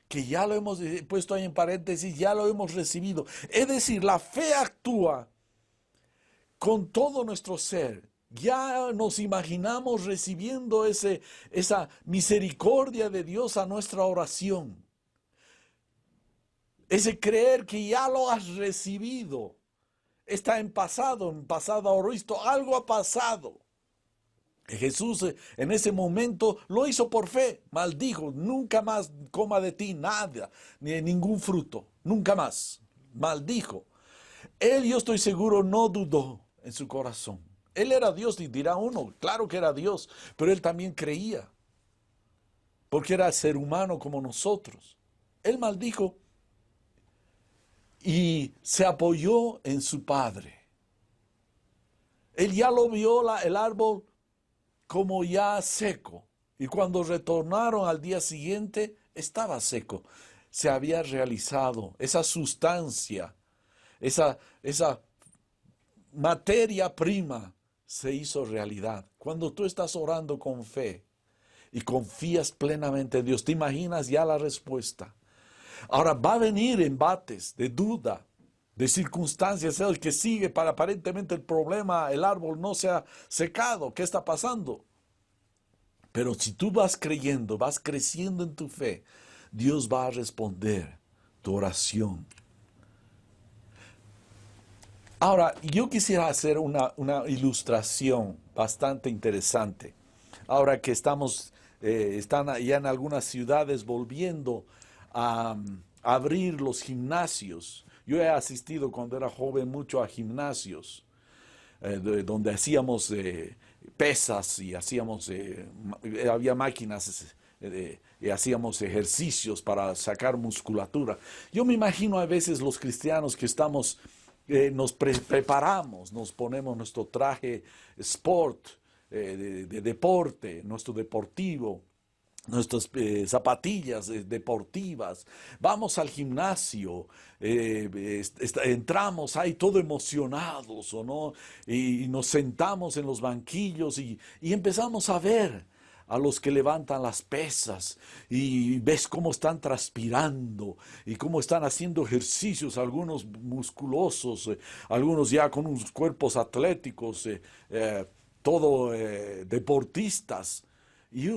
Que ya lo hemos puesto ahí en paréntesis, ya lo hemos recibido. Es decir, la fe actúa con todo nuestro ser. Ya nos imaginamos recibiendo esa misericordia de Dios a nuestra oración. Ese creer que ya lo has recibido. Está en pasado ahora visto, algo ha pasado. Jesús en ese momento lo hizo por fe, maldijo, nunca más coma de ti nada, ni ningún fruto, nunca más, maldijo. Él, yo estoy seguro, no dudó en su corazón. Él era Dios, y dirá uno, claro que era Dios, pero él también creía, porque era ser humano como nosotros. Él maldijo y se apoyó en su Padre. Él ya lo vio el árbol como ya seco, y cuando retornaron al día siguiente estaba seco. Se había realizado esa sustancia, esa materia prima se hizo realidad. Cuando tú estás orando con fe y confías plenamente en Dios, te imaginas ya la respuesta. Ahora va a venir embates de duda, de circunstancias, el que sigue para aparentemente el problema, el árbol no se ha secado. ¿Qué está pasando? Pero si tú vas creyendo, vas creciendo en tu fe, Dios va a responder tu oración. Ahora, yo quisiera hacer una ilustración bastante interesante. Ahora que están ya en algunas ciudades volviendo a abrir los gimnasios. Yo he asistido cuando era joven mucho a gimnasios, donde hacíamos pesas y había máquinas y hacíamos ejercicios para sacar musculatura. Yo me imagino a veces los cristianos que estamos, nos preparamos, nos ponemos nuestro traje sport, de deporte, nuestro deportivo, nuestras zapatillas deportivas, vamos al gimnasio, entramos ahí todo emocionados, ¿o no? Y nos sentamos en los banquillos y empezamos a ver a los que levantan las pesas y ves cómo están transpirando y cómo están haciendo ejercicios, algunos musculosos, algunos ya con unos cuerpos atléticos, deportistas.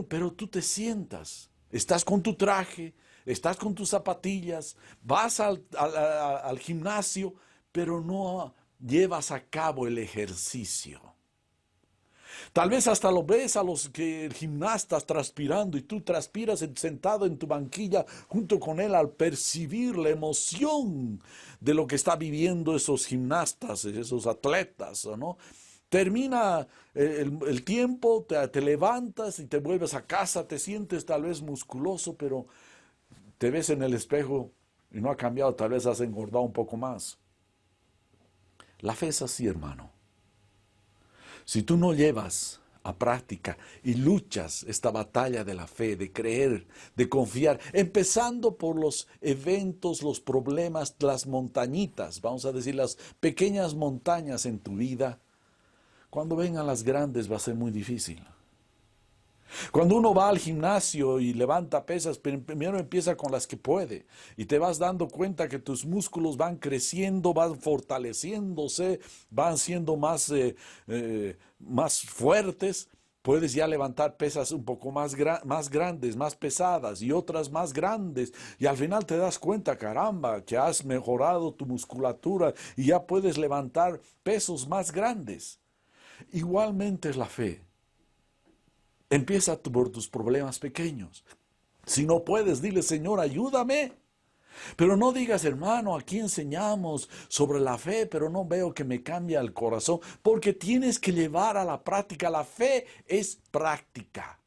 Pero tú te sientas, estás con tu traje, estás con tus zapatillas, vas al gimnasio, pero no llevas a cabo el ejercicio. Tal vez hasta lo ves a los gimnastas transpirando y tú transpiras sentado en tu banquilla junto con él al percibir la emoción de lo que está viviendo esos gimnastas, esos atletas, ¿no? Termina el tiempo, te levantas y te vuelves a casa, te sientes tal vez musculoso, pero te ves en el espejo y no ha cambiado, tal vez has engordado un poco más. La fe es así, hermano. Si tú no llevas a práctica y luchas esta batalla de la fe, de creer, de confiar, empezando por los eventos, los problemas, las montañitas, vamos a decir las pequeñas montañas en tu vida, cuando vengan las grandes va a ser muy difícil. Cuando uno va al gimnasio y levanta pesas, primero empieza con las que puede y te vas dando cuenta que tus músculos van creciendo, van fortaleciéndose, van siendo más fuertes. Puedes ya levantar pesas un poco más grandes, más pesadas y otras más grandes. Y al final te das cuenta, caramba, que has mejorado tu musculatura y ya puedes levantar pesos más grandes. Igualmente es la fe. Empieza por tus problemas pequeños. Si no puedes, dile, Señor, ayúdame. Pero no digas, hermano, aquí enseñamos sobre la fe, pero no veo que me cambie el corazón, porque tienes que llevar a la práctica. La fe es práctica.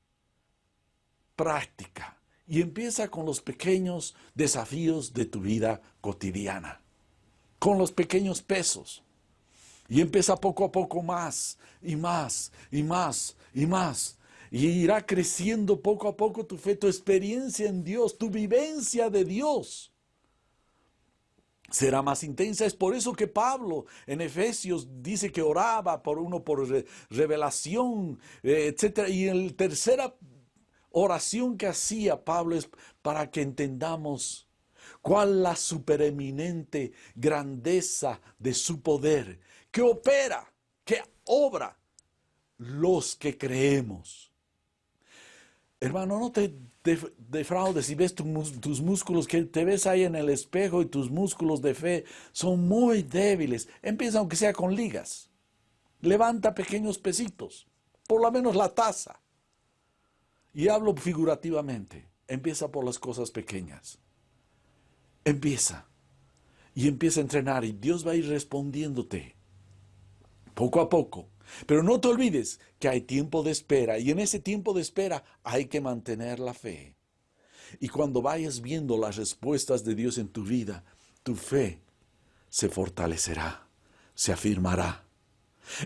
Práctica. Y empieza con los pequeños desafíos de tu vida cotidiana. Con los pequeños pesos. Y empieza poco a poco más, y más, y más, y más. Y irá creciendo poco a poco tu fe, tu experiencia en Dios, tu vivencia de Dios. Será más intensa. Es por eso que Pablo en Efesios dice que oraba por revelación, etc. Y la tercera oración que hacía Pablo es para que entendamos cuál la supereminente grandeza de su poder, que opera, que obra los que creemos. Hermano, no te defraudes si ves tus músculos, que te ves ahí en el espejo y tus músculos de fe son muy débiles. Empieza aunque sea con ligas. Levanta pequeños pesitos, por lo menos la taza. Y hablo figurativamente. Empieza por las cosas pequeñas. Empieza. Y empieza a entrenar y Dios va a ir respondiéndote poco a poco. Pero no te olvides que hay tiempo de espera y en ese tiempo de espera hay que mantener la fe. Y cuando vayas viendo las respuestas de Dios en tu vida, tu fe se fortalecerá, se afirmará.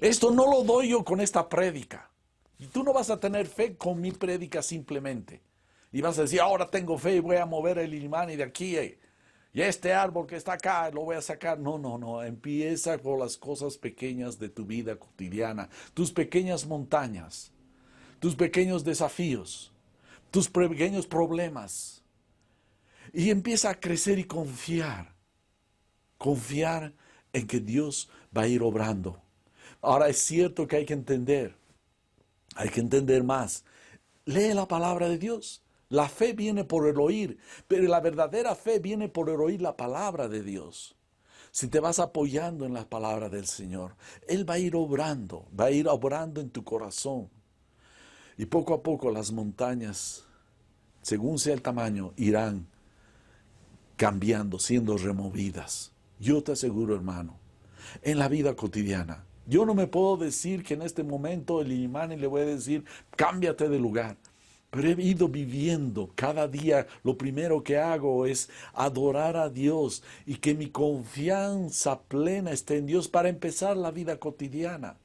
Esto no lo doy yo con esta prédica. Y tú no vas a tener fe con mi prédica simplemente. Y vas a decir, ahora tengo fe y voy a mover el imán y de aquí. Y este árbol que está acá lo voy a sacar. No. Empieza por las cosas pequeñas de tu vida cotidiana. Tus pequeñas montañas. Tus pequeños desafíos. Tus pequeños problemas. Y empieza a crecer y confiar. Confiar en que Dios va a ir obrando. Ahora es cierto que hay que entender. Hay que entender más. Lee la palabra de Dios. La fe viene por el oír, pero la verdadera fe viene por el oír la palabra de Dios. Si te vas apoyando en la palabra del Señor, Él va a ir obrando en tu corazón. Y poco a poco las montañas, según sea el tamaño, irán cambiando, siendo removidas. Yo te aseguro, hermano, en la vida cotidiana, yo no me puedo decir que en este momento el imán le voy a decir, cámbiate de lugar. Pero he ido viviendo cada día, lo primero que hago es adorar a Dios y que mi confianza plena esté en Dios para empezar la vida cotidiana.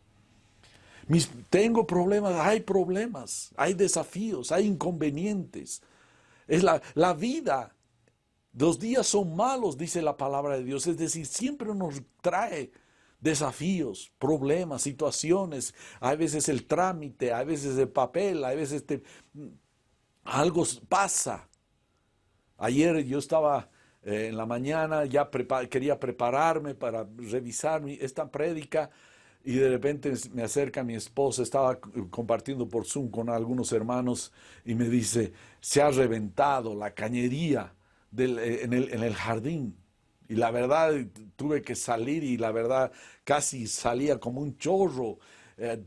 Tengo problemas, hay desafíos, hay inconvenientes. Es la vida. Los días son malos, dice la palabra de Dios. Es decir, siempre nos trae desafíos, problemas, situaciones, a veces el trámite, a veces el papel, a veces algo pasa. Ayer yo estaba en la mañana, ya quería prepararme para revisar esta prédica y de repente me acerca mi esposa, estaba compartiendo por Zoom con algunos hermanos y me dice, se ha reventado la cañería en el jardín. Y la verdad tuve que salir y la verdad casi salía como un chorro.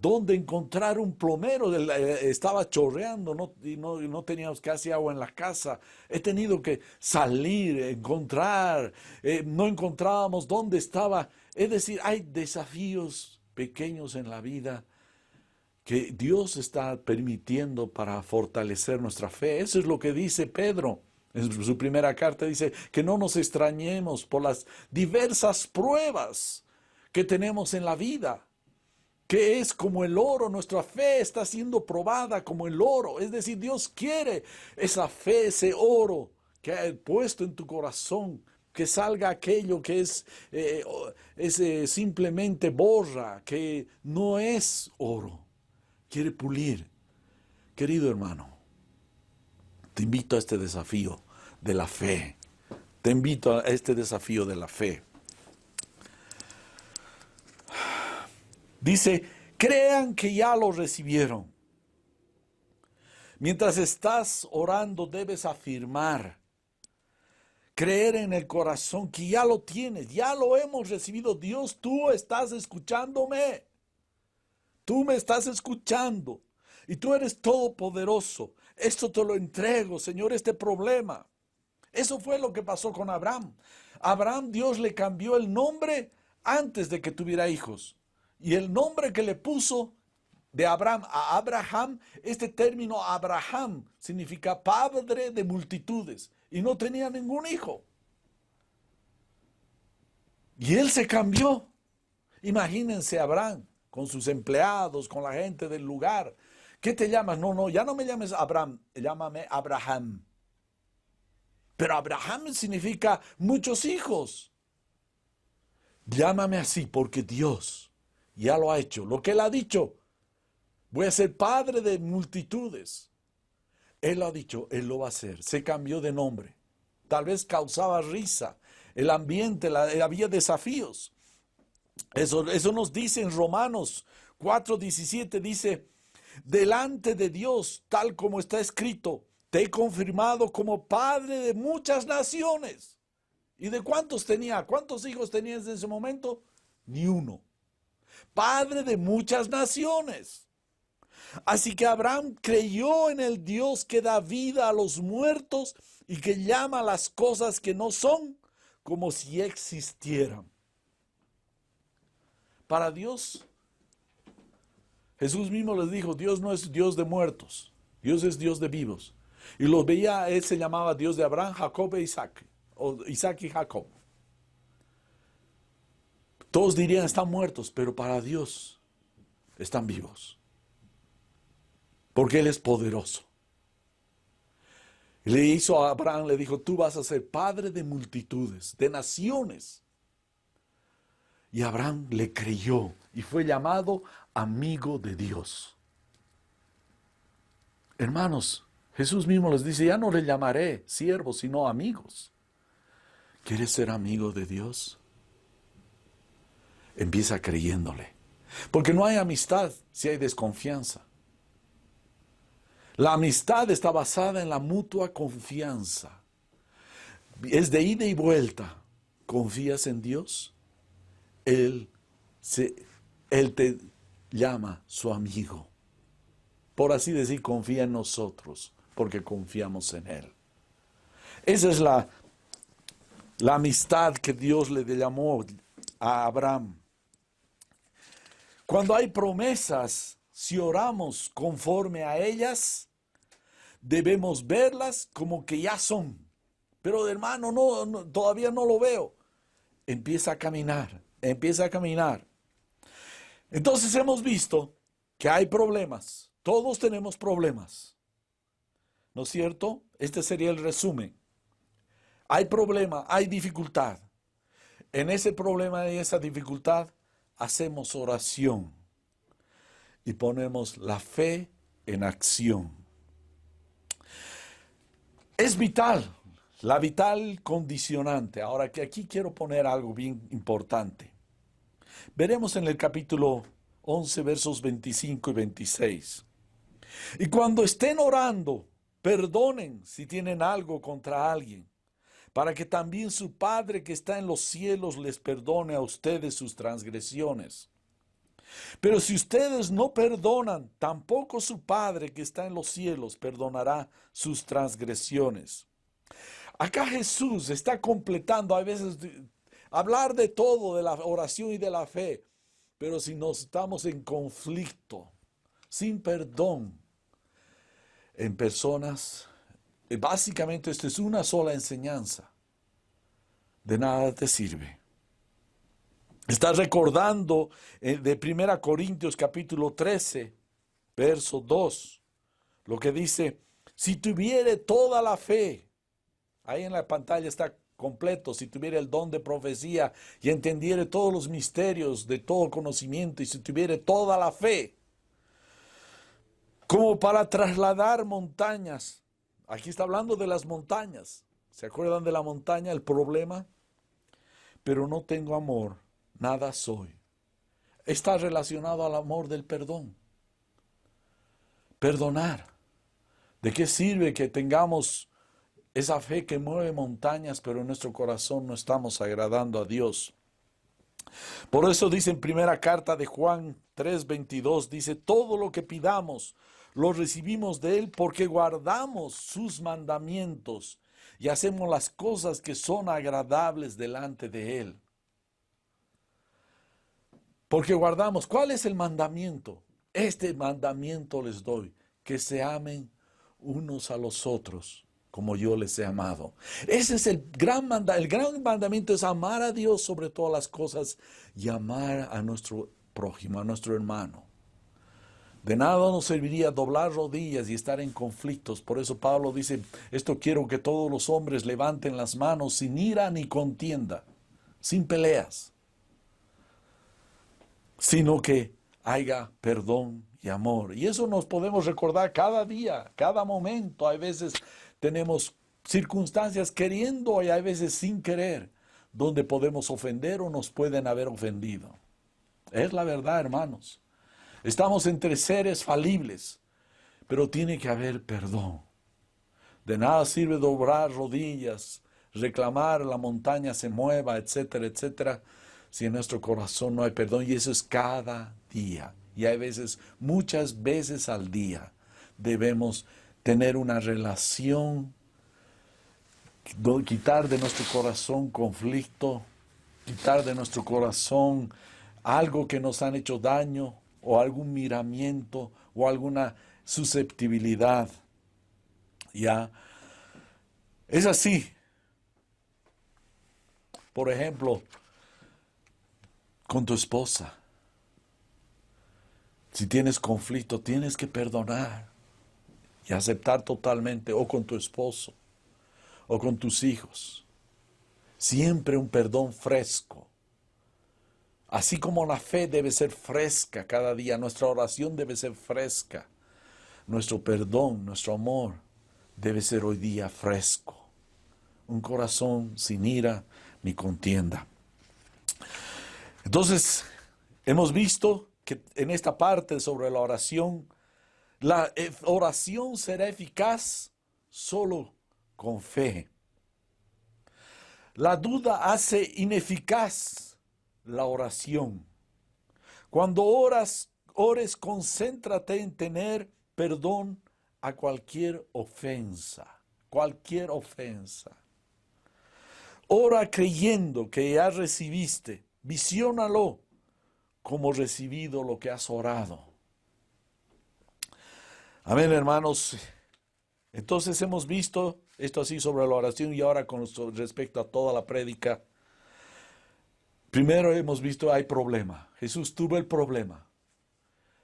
¿Dónde encontrar un plomero? Estaba chorreando y no teníamos casi agua en la casa. He tenido que salir, encontrar. No encontrábamos dónde estaba. Es decir, hay desafíos pequeños en la vida que Dios está permitiendo para fortalecer nuestra fe. Eso es lo que dice Pedro. En su primera carta dice que no nos extrañemos por las diversas pruebas que tenemos en la vida, que es como el oro, nuestra fe está siendo probada como el oro. Es decir, Dios quiere esa fe, ese oro que ha puesto en tu corazón, que salga aquello que es simplemente borra, que no es oro. Quiere pulir. Querido hermano, te invito a este desafío de la fe. Te invito a este desafío de la fe. Dice, crean que ya lo recibieron. Mientras estás orando debes afirmar, creer en el corazón que ya lo tienes, ya lo hemos recibido. Dios, tú estás escuchándome. Tú me estás escuchando y tú eres todopoderoso. Esto te lo entrego, Señor, este problema. Eso fue lo que pasó con Abraham. Abraham, Dios le cambió el nombre antes de que tuviera hijos. Y el nombre que le puso de Abraham a Abraham, este término Abraham significa padre de multitudes. Y no tenía ningún hijo. Y él se cambió. Imagínense a Abraham con sus empleados, con la gente del lugar. ¿Qué te llamas? No, ya no me llames Abraham, llámame Abraham. Pero Abraham significa muchos hijos. Llámame así porque Dios ya lo ha hecho. Lo que Él ha dicho, voy a ser padre de multitudes. Él lo ha dicho, Él lo va a hacer. Se cambió de nombre. Tal vez causaba risa. El ambiente, había desafíos. Eso nos dice en Romanos 4:17, dice, delante de Dios, tal como está escrito, te he confirmado como padre de muchas naciones. ¿Y de cuántos tenía? ¿Cuántos hijos tenías en ese momento? Ni uno. Padre de muchas naciones. Así que Abraham creyó en el Dios que da vida a los muertos y que llama a las cosas que no son como si existieran. Para Dios, Jesús mismo les dijo, Dios no es Dios de muertos, Dios es Dios de vivos. Y los veía, Él se llamaba Dios de Abraham, Jacob e Isaac, o Isaac y Jacob. Todos dirían están muertos, pero para Dios están vivos. Porque Él es poderoso. Le hizo a Abraham, le dijo, tú vas a ser padre de multitudes, de naciones. Y Abraham le creyó y fue llamado amigo de Dios. Hermanos, Jesús mismo les dice, ya no le llamaré siervos, sino amigos. ¿Quieres ser amigo de Dios? Empieza creyéndole. Porque no hay amistad si hay desconfianza. La amistad está basada en la mutua confianza. Es de ida y vuelta. ¿Confías en Dios? Él te llama su amigo. Por así decir, confía en nosotros, porque confiamos en Él. Esa es la amistad que Dios le llamó a Abraham. Cuando hay promesas, si oramos conforme a ellas, debemos verlas como que ya son. Pero hermano, no, todavía no lo veo. Empieza a caminar. Entonces hemos visto que hay problemas. Todos tenemos problemas. ¿No es cierto? Este sería el resumen. Hay problema, hay dificultad. En ese problema y esa dificultad hacemos oración y ponemos la fe en acción. Es vital, la vital condicionante. Ahora que aquí quiero poner algo bien importante. Veremos en el capítulo 11, versos 25 y 26. Y cuando estén orando, perdonen si tienen algo contra alguien, para que también su Padre que está en los cielos les perdone a ustedes sus transgresiones. Pero si ustedes no perdonan, tampoco su Padre que está en los cielos perdonará sus transgresiones. Acá Jesús está completando, a veces hablar de todo, de la oración y de la fe, pero si nos estamos en conflicto, sin perdón, en personas, básicamente esto es una sola enseñanza, de nada te sirve. Está recordando de 1 Corintios capítulo 13, verso 2, lo que dice, si tuviere toda la fe, ahí en la pantalla está completo, si tuviere el don de profecía y entendiere todos los misterios de todo conocimiento y si tuviere toda la fe, como para trasladar montañas. Aquí está hablando de las montañas. ¿Se acuerdan de la montaña, el problema? Pero no tengo amor, nada soy. Está relacionado al amor del perdón. Perdonar. ¿De qué sirve que tengamos esa fe que mueve montañas, pero en nuestro corazón no estamos agradando a Dios? Por eso dice en primera carta de Juan 3:22, dice, todo lo que pidamos lo recibimos de Él porque guardamos sus mandamientos y hacemos las cosas que son agradables delante de Él. Porque guardamos, ¿cuál es el mandamiento? Este mandamiento les doy, que se amen unos a los otros como yo les he amado. Ese es el gran mandamiento. El gran mandamiento es amar a Dios sobre todas las cosas y amar a nuestro prójimo, a nuestro hermano. De nada nos serviría doblar rodillas y estar en conflictos. Por eso Pablo dice, esto quiero que todos los hombres levanten las manos sin ira ni contienda, sin peleas, sino que haya perdón y amor. Y eso nos podemos recordar cada día, cada momento. Hay veces tenemos circunstancias queriendo y hay veces sin querer, donde podemos ofender o nos pueden haber ofendido. Es la verdad, hermanos. Estamos entre seres falibles, pero tiene que haber perdón. De nada sirve doblar rodillas, reclamar la montaña se mueva, etcétera, etcétera, si en nuestro corazón no hay perdón. Y eso es cada día. Y hay veces, muchas veces al día, debemos tener una relación, quitar de nuestro corazón conflicto, quitar de nuestro corazón algo que nos han hecho daño, o algún miramiento, o alguna susceptibilidad. Ya, es así. Por ejemplo, con tu esposa. Si tienes conflicto, tienes que perdonar y aceptar totalmente, o con tu esposo, o con tus hijos. Siempre un perdón fresco. Así como la fe debe ser fresca cada día, nuestra oración debe ser fresca. Nuestro perdón, nuestro amor debe ser hoy día fresco. Un corazón sin ira ni contienda. Entonces, hemos visto que en esta parte sobre la oración será eficaz solo con fe. La duda hace ineficaz la oración. Cuando ores, concéntrate en tener perdón a cualquier ofensa. Cualquier ofensa. Ora creyendo que ya recibiste. Visiónalo como recibido lo que has orado. Amén, hermanos. Entonces hemos visto esto así sobre la oración y ahora con respecto a toda la prédica. Primero hemos visto hay problema. Jesús tuvo el problema.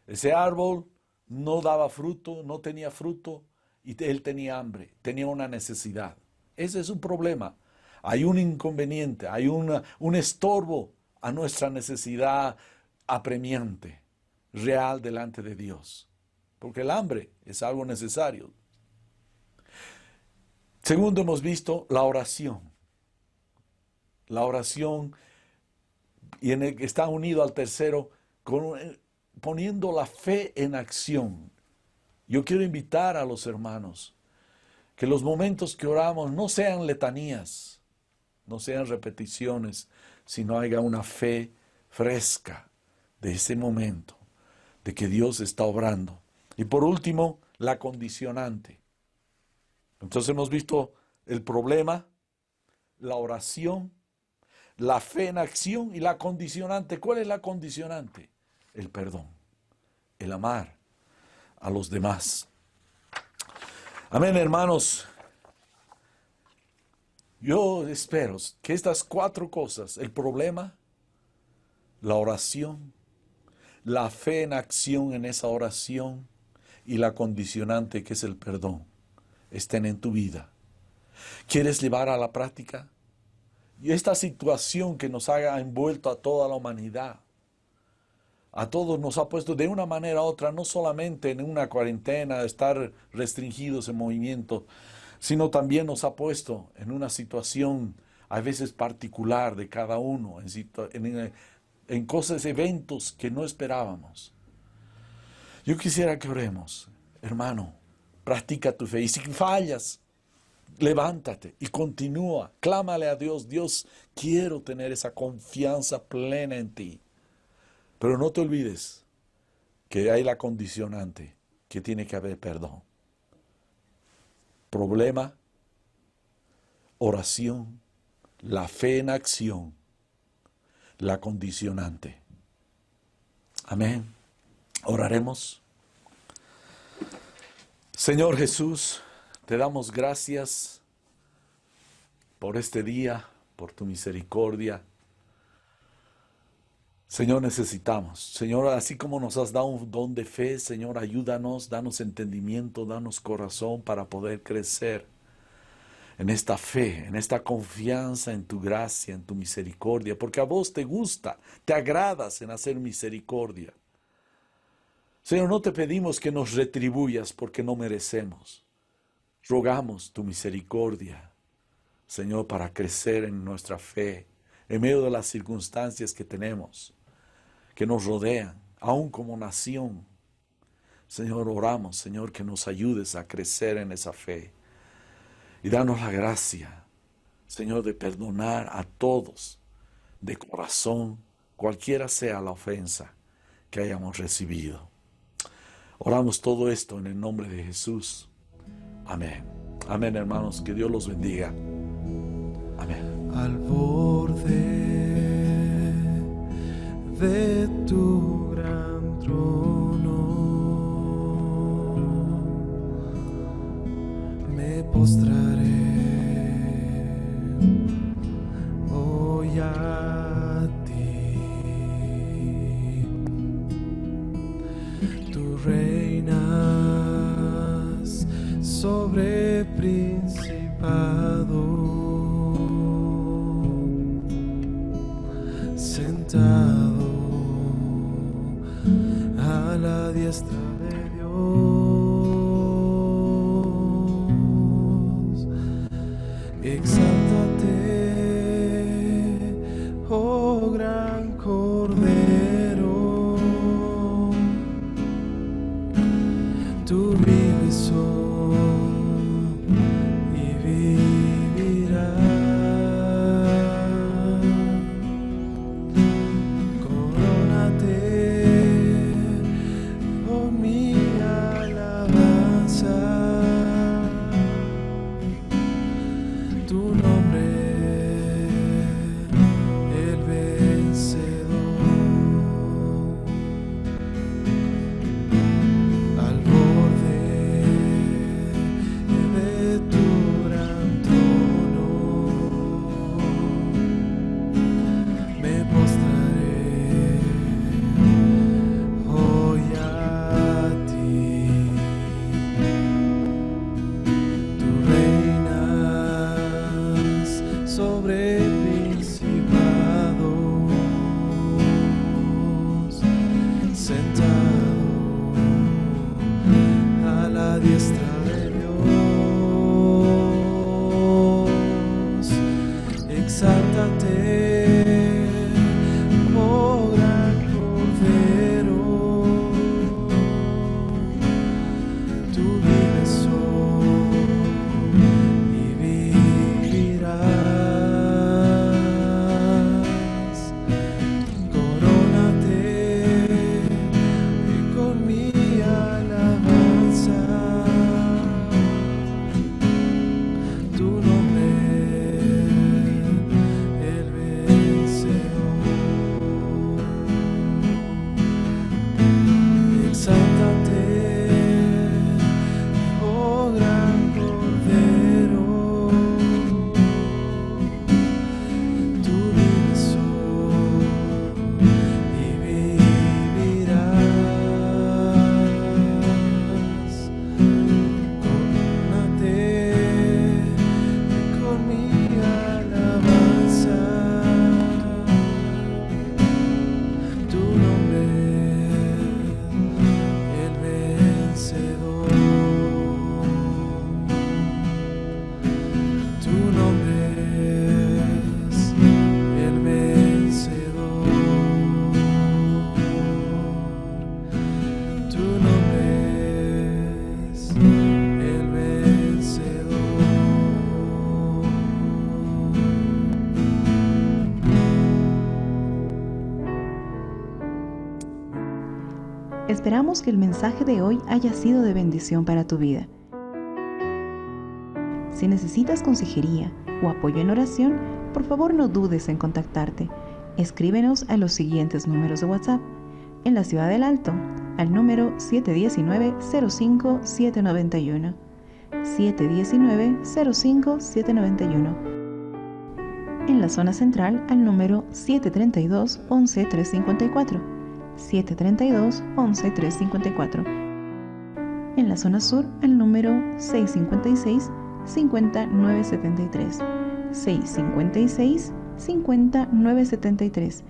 Ese árbol no daba fruto, no tenía fruto y él tenía hambre, tenía una necesidad. Ese es un problema. Hay un inconveniente, hay un estorbo a nuestra necesidad apremiante, real delante de Dios. Porque el hambre es algo necesario. Segundo, hemos visto la oración. La oración y está unido al tercero poniendo la fe en acción. Yo quiero invitar a los hermanos que los momentos que oramos no sean letanías, no sean repeticiones, sino haya una fe fresca de ese momento, de que Dios está obrando. Y por último, la condicionante. Entonces hemos visto el problema, la oración, la fe en acción y la condicionante. ¿Cuál es la condicionante? El perdón, el amar a los demás. Amén, hermanos. Yo espero que estas 4 cosas, el problema, la oración, la fe en acción en esa oración y la condicionante que es el perdón, estén en tu vida. ¿Quieres llevar a la práctica? Y esta situación que nos ha envuelto a toda la humanidad, a todos nos ha puesto de una manera u otra, no solamente en una cuarentena, estar restringidos en movimiento, sino también nos ha puesto en una situación a veces particular de cada uno, en cosas, eventos que no esperábamos. Yo quisiera que oremos, hermano, practica tu fe y si fallas, levántate y continúa, clámale a Dios. Dios, quiero tener esa confianza plena en ti. Pero no te olvides que hay la condicionante, que tiene que haber perdón. Problema, oración, la fe en acción, la condicionante. Amén. Oraremos. Señor Jesús, te damos gracias por este día, por tu misericordia. Señor, necesitamos. Señor, así como nos has dado un don de fe, Señor, ayúdanos, danos entendimiento, danos corazón para poder crecer en esta fe, en esta confianza en tu gracia, en tu misericordia, porque a vos te gusta, te agradas en hacer misericordia. Señor, no te pedimos que nos retribuyas porque no merecemos. Rogamos tu misericordia, Señor, para crecer en nuestra fe, en medio de las circunstancias que tenemos, que nos rodean, aún como nación. Señor, oramos, Señor, que nos ayudes a crecer en esa fe. Y danos la gracia, Señor, de perdonar a todos de corazón, cualquiera sea la ofensa que hayamos recibido. Oramos todo esto en el nombre de Jesús. Amén. Amén, hermanos. Que Dios los bendiga. Amén. Al borde de tu gran trono me postraré hoy a ti. Tú reinas sobre principado, sentado a la diestra de Dios. Exáltate, oh gran Cordero, tú vives hoy y vivirás. Tú vives hoy y vivirás. Corónate con mi alabanza. Tu nombre, el vencedor. Exáltate, oh gran Cordero. Tú vives hoy y vivirás. Corónate con mi alabanza. Tu nombre, el vencedor. Tu nombre es el vencedor. Tu nombre es el vencedor. Esperamos que el mensaje de hoy haya sido de bendición para tu vida. Si necesitas consejería o apoyo en oración, por favor no dudes en contactarte. Escríbenos a los siguientes números de WhatsApp. En la Ciudad del Alto, al número 719-05-791. 719-05-791. En la zona central, al número 732-11-354. 732-11-354. En la zona sur, al número 656-5973. 656-5973.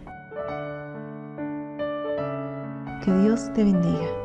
Que Dios te bendiga.